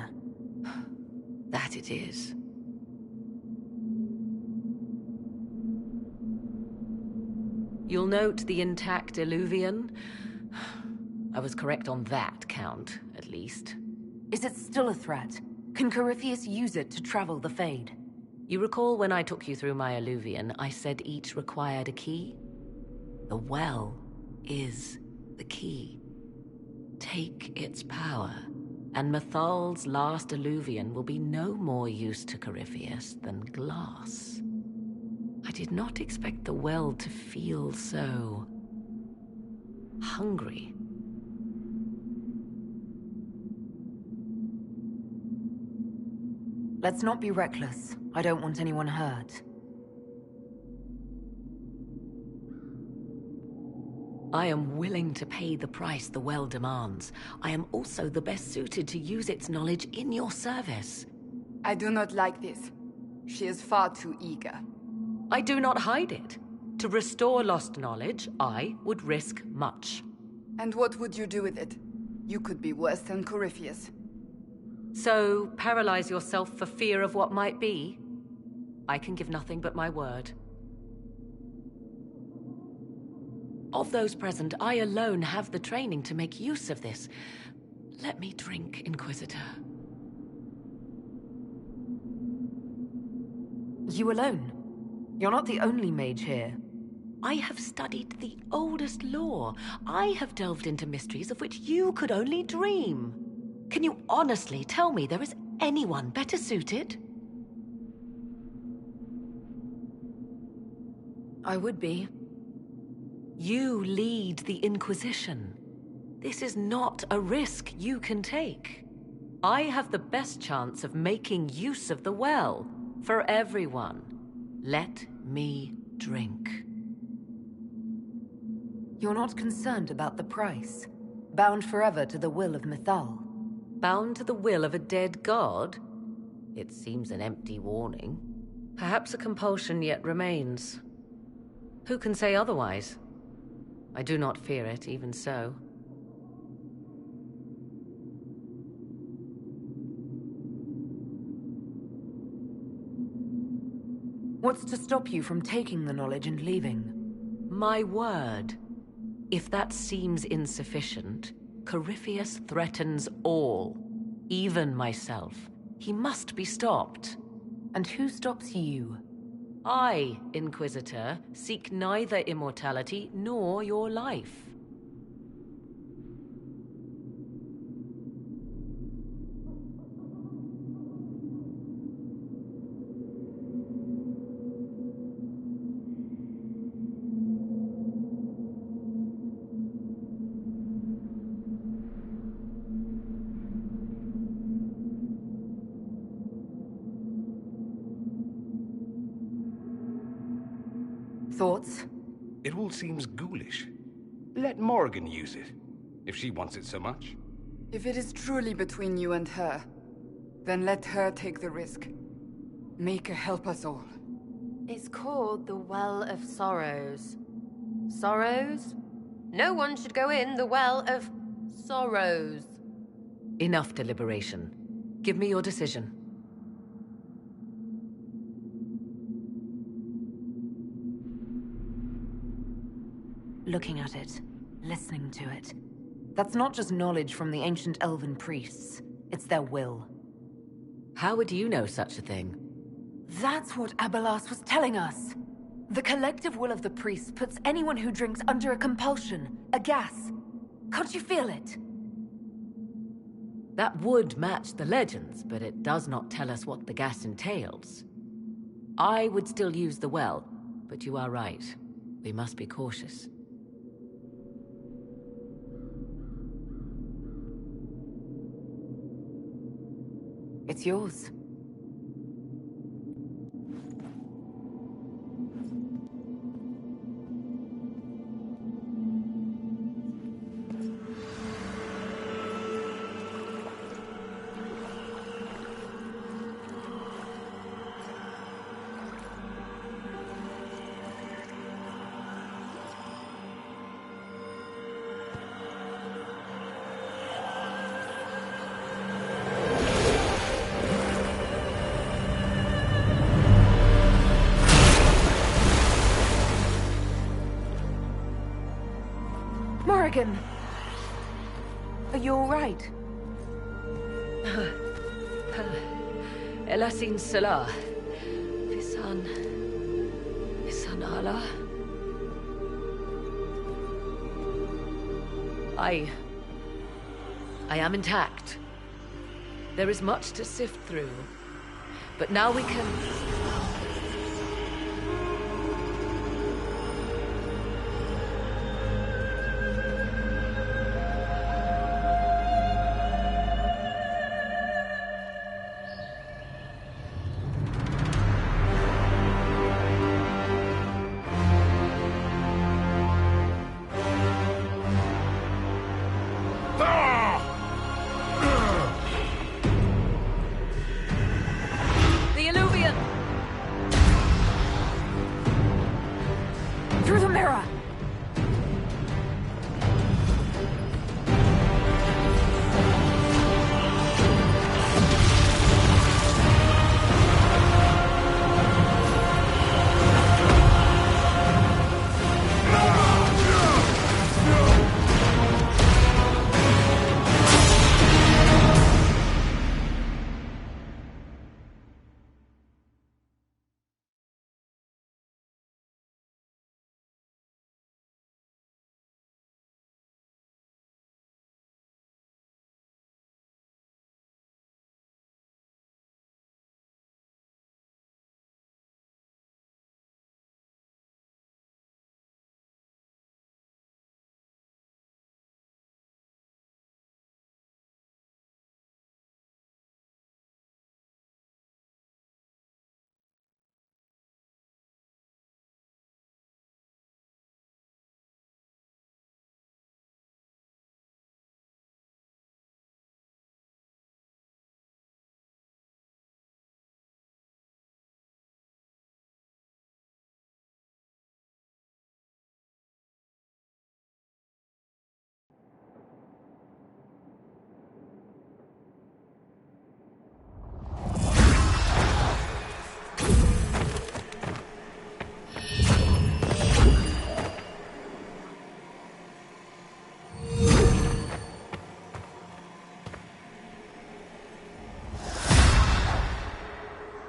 That it is. You'll note the intact Illuvian. I was correct on that count, at least. Is it still a threat? Can Corypheus use it to travel the Fade? You recall when I took you through my Illuvian, I said each required a key? The well is the key. Take its power, and Mythal's last Illuvian will be no more use to Corypheus than glass. I did not expect the well to feel so hungry. Let's not be reckless. I don't want anyone hurt. I am willing to pay the price the well demands. I am also the best suited to use its knowledge in your service. I do not like this. She is far too eager. I do not hide it. To restore lost knowledge, I would risk much. And what would you do with it? You could be worse than Corypheus. So, paralyze yourself for fear of what might be? I can give nothing but my word. Of those present, I alone have the training to make use of this. Let me drink, Inquisitor. You alone? You're not the only mage here. I have studied the oldest lore. I have delved into mysteries of which you could only dream. Can you honestly tell me there is anyone better suited? I would be. You lead the Inquisition. This is not a risk you can take. I have the best chance of making use of the well for everyone. Let me drink. You're not concerned about the price? Bound forever to the will of Mythal? Bound to the will of a dead god? It seems an empty warning. Perhaps a compulsion yet remains. Who can say otherwise? I do not fear it, even so. What's to stop you from taking the knowledge and leaving? My word. If that seems insufficient, Corypheus threatens all, even myself. He must be stopped. And who stops you? I, Inquisitor, seek neither immortality nor your life. Thoughts? It all seems ghoulish. Let Morrigan use it, if she wants it so much. If it is truly between you and her, then let her take the risk. Make her help us all. It's called the Well of Sorrows. Sorrows? No one should go in the Well of Sorrows. Enough deliberation. Give me your decision. Looking at it, listening to it. That's not just knowledge from the ancient elven priests. It's their will. How would you know such a thing? That's what Abelas was telling us. The collective will of the priests puts anyone who drinks under a compulsion, a gas. Can't you feel it? That would match the legends, but it does not tell us what the gas entails. I would still use the well, but you are right. We must be cautious. It's yours. Morrigan! Are you all right? Elasin Salah. Visan Allah. I am intact. There is much to sift through, but now we can... The Illuvian!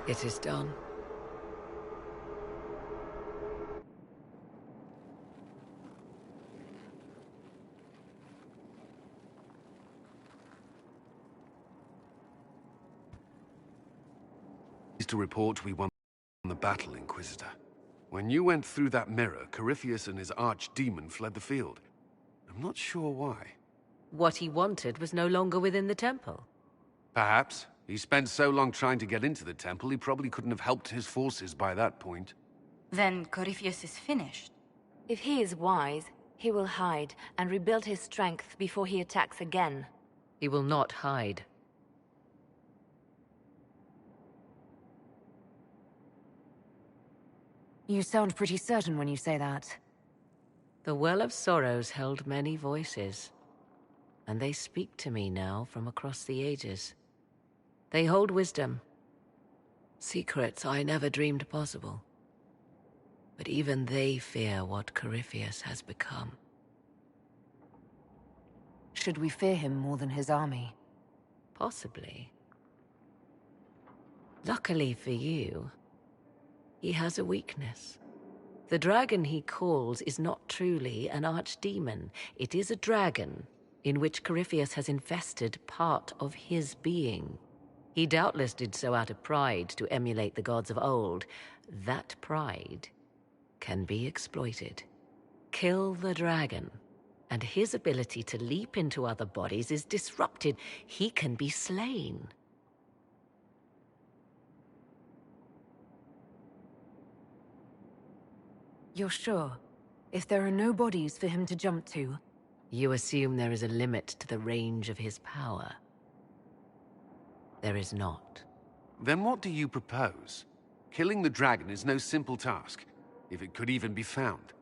It is done. To report we won the battle, Inquisitor. When you went through that mirror, Corypheus and his archdemon fled the field. I'm not sure why. What he wanted was no longer within the temple. Perhaps. He spent so long trying to get into the temple, he probably couldn't have helped his forces by that point. Then Corypheus is finished. If he is wise, he will hide and rebuild his strength before he attacks again. He will not hide. You sound pretty certain when you say that. The Well of Sorrows held many voices, and they speak to me now from across the ages. They hold wisdom. Secrets I never dreamed possible. But even they fear what Corypheus has become. Should we fear him more than his army? Possibly. Luckily for you, he has a weakness. The dragon he calls is not truly an archdemon. It is a dragon in which Corypheus has invested part of his being. He doubtless did so out of pride to emulate the gods of old. That pride can be exploited. Kill the dragon, and his ability to leap into other bodies is disrupted. He can be slain. You're sure? If there are no bodies for him to jump to? You assume there is a limit to the range of his power. There is not. Then what do you propose? Killing the dragon is no simple task, if it could even be found.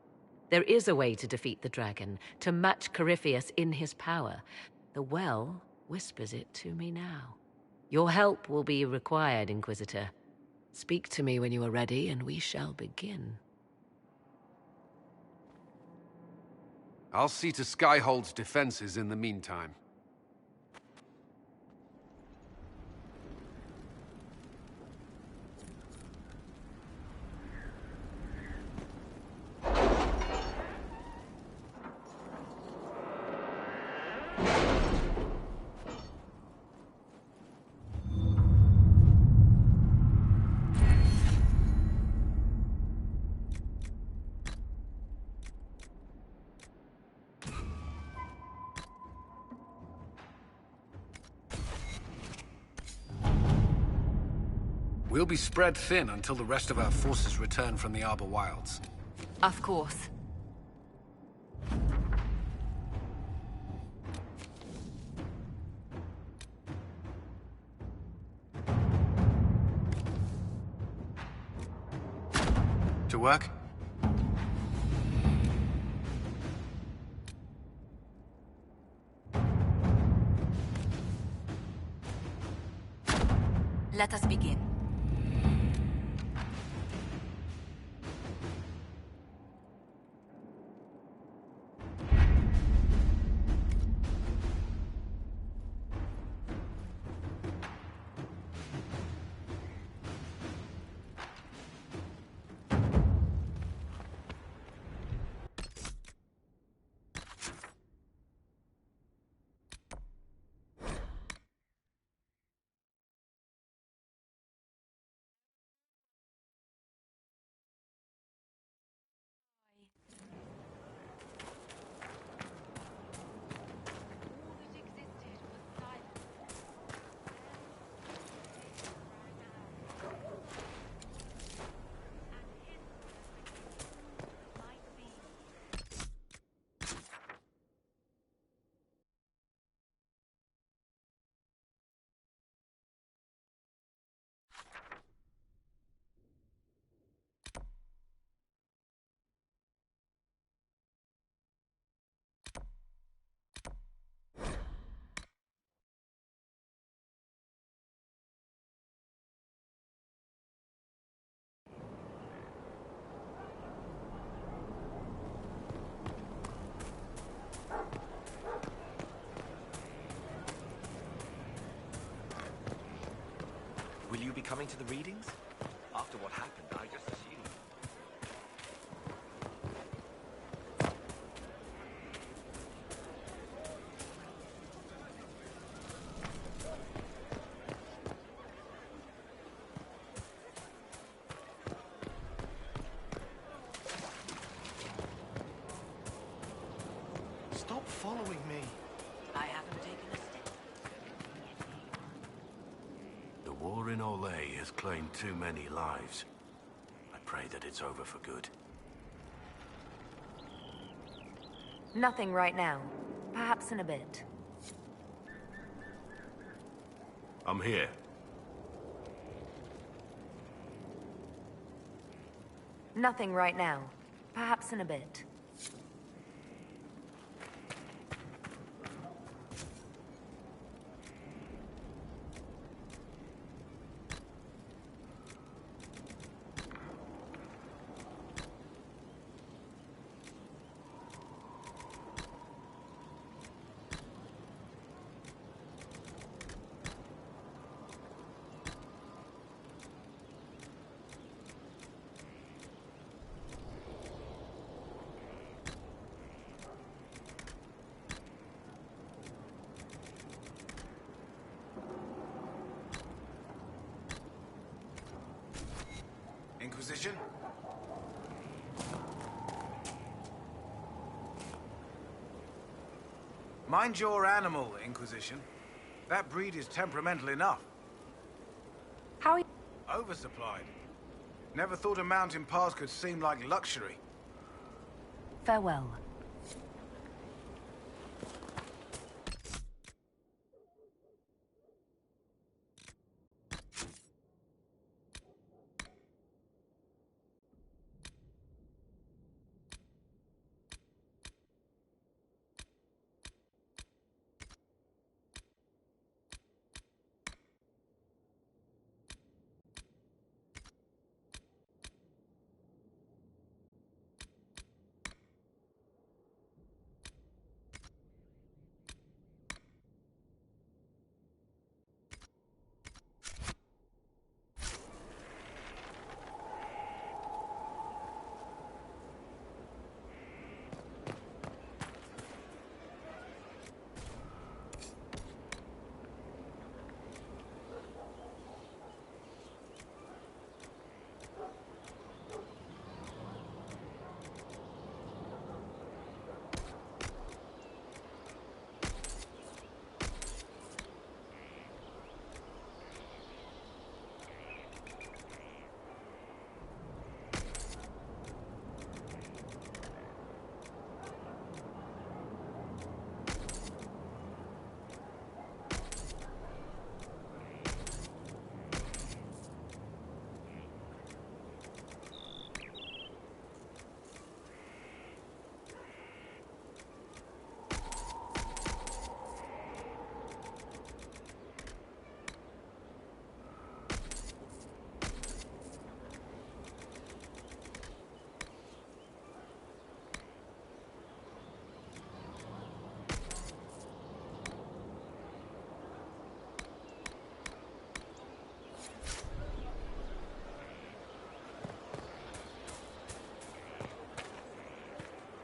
There is a way to defeat the dragon, to match Corypheus in his power. The well whispers it to me now. Your help will be required, Inquisitor. Speak to me when you are ready, and we shall begin. I'll see to Skyhold's defenses in the meantime. We'll be spread thin until the rest of our forces return from the Arbor Wilds. Of course. To work? Let us begin. Will you be coming to the readings? After what happened, I just assumed. Stop following me. I haven't taken a step. The war in Olay has claimed too many lives. I pray that it's over for good. Nothing right now. Perhaps in a bit. I'm here. Nothing right now. Perhaps in a bit. Inquisition? Mind your animal, Inquisition. That breed is temperamental enough. How are you? Oversupplied. Never thought a mountain pass could seem like luxury. Farewell.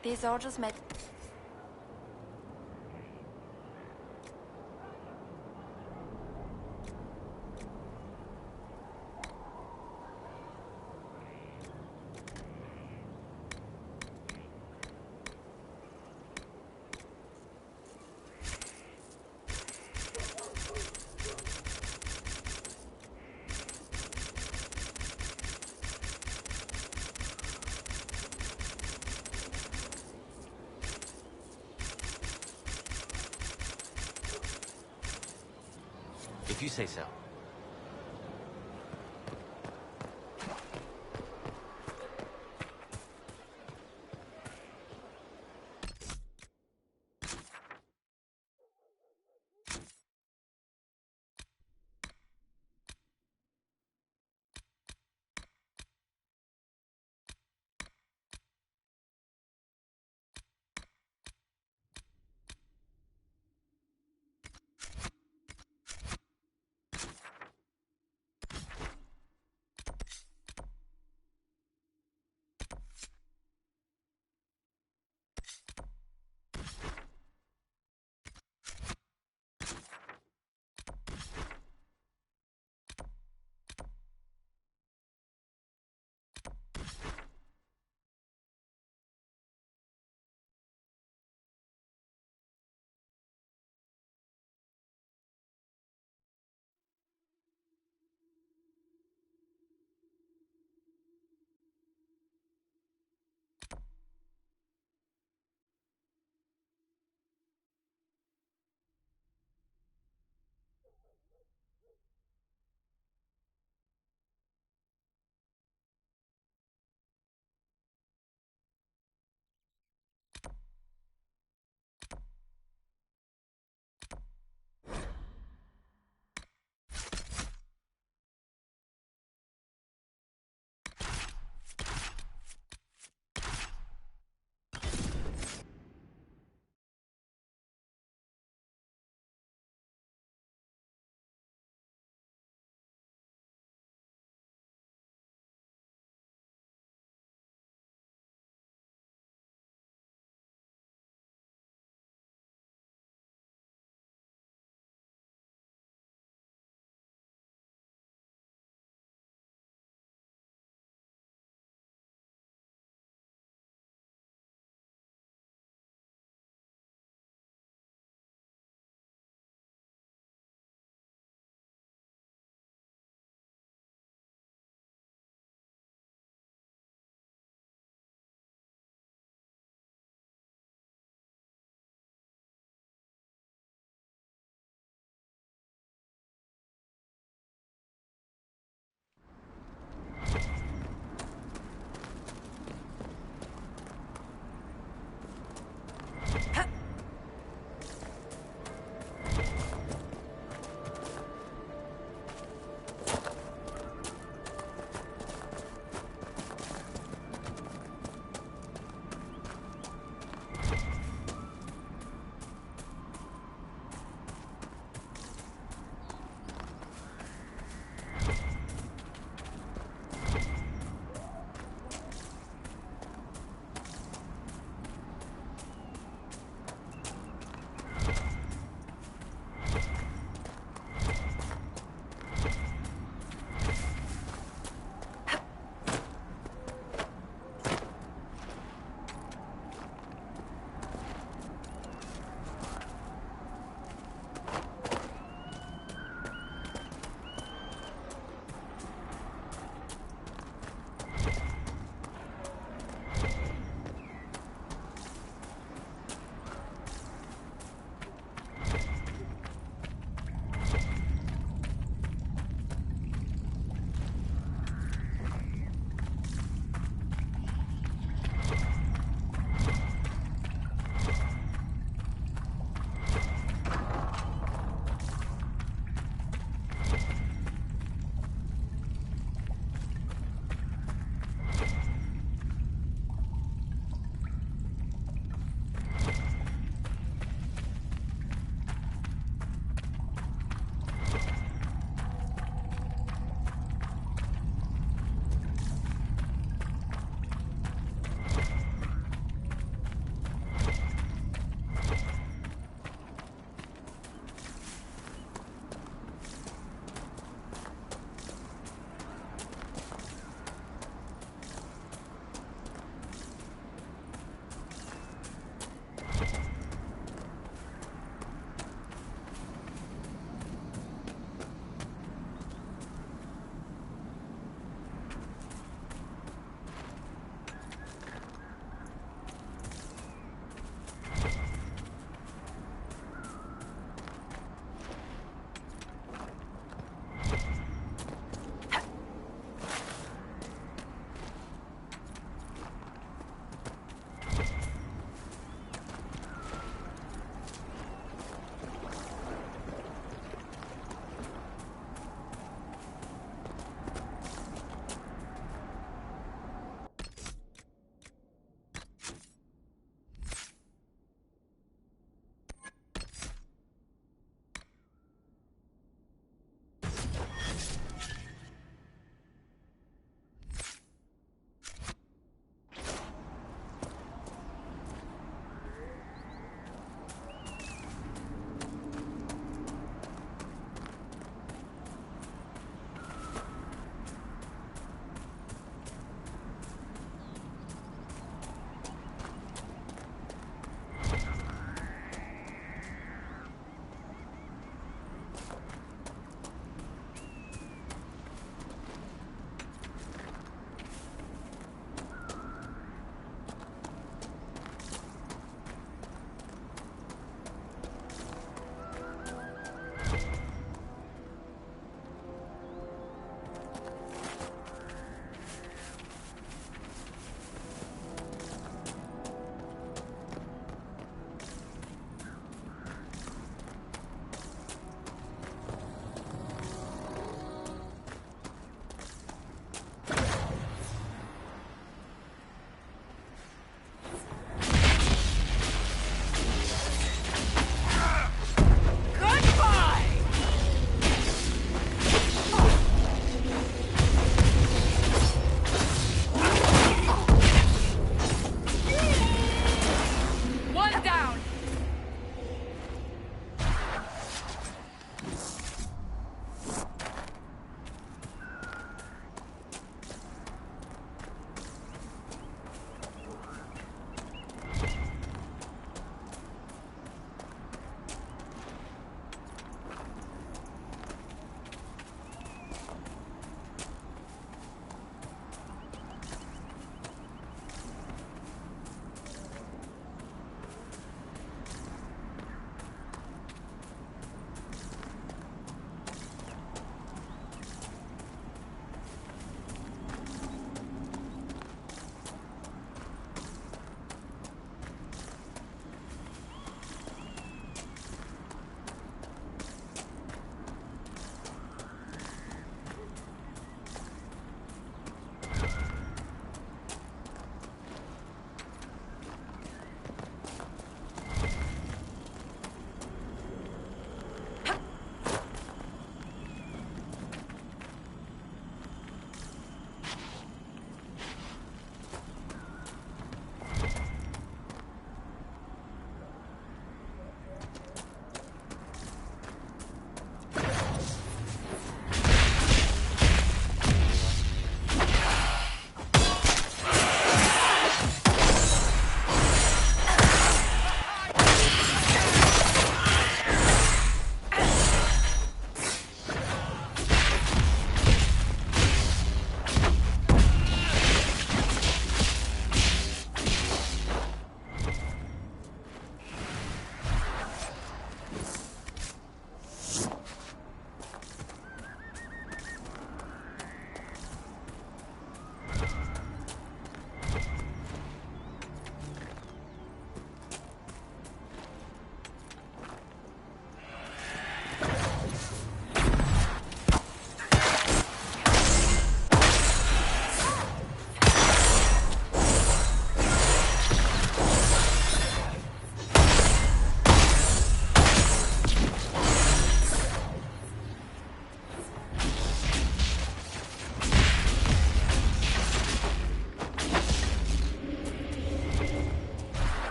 These orders made... If you say so.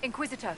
Inquisitor,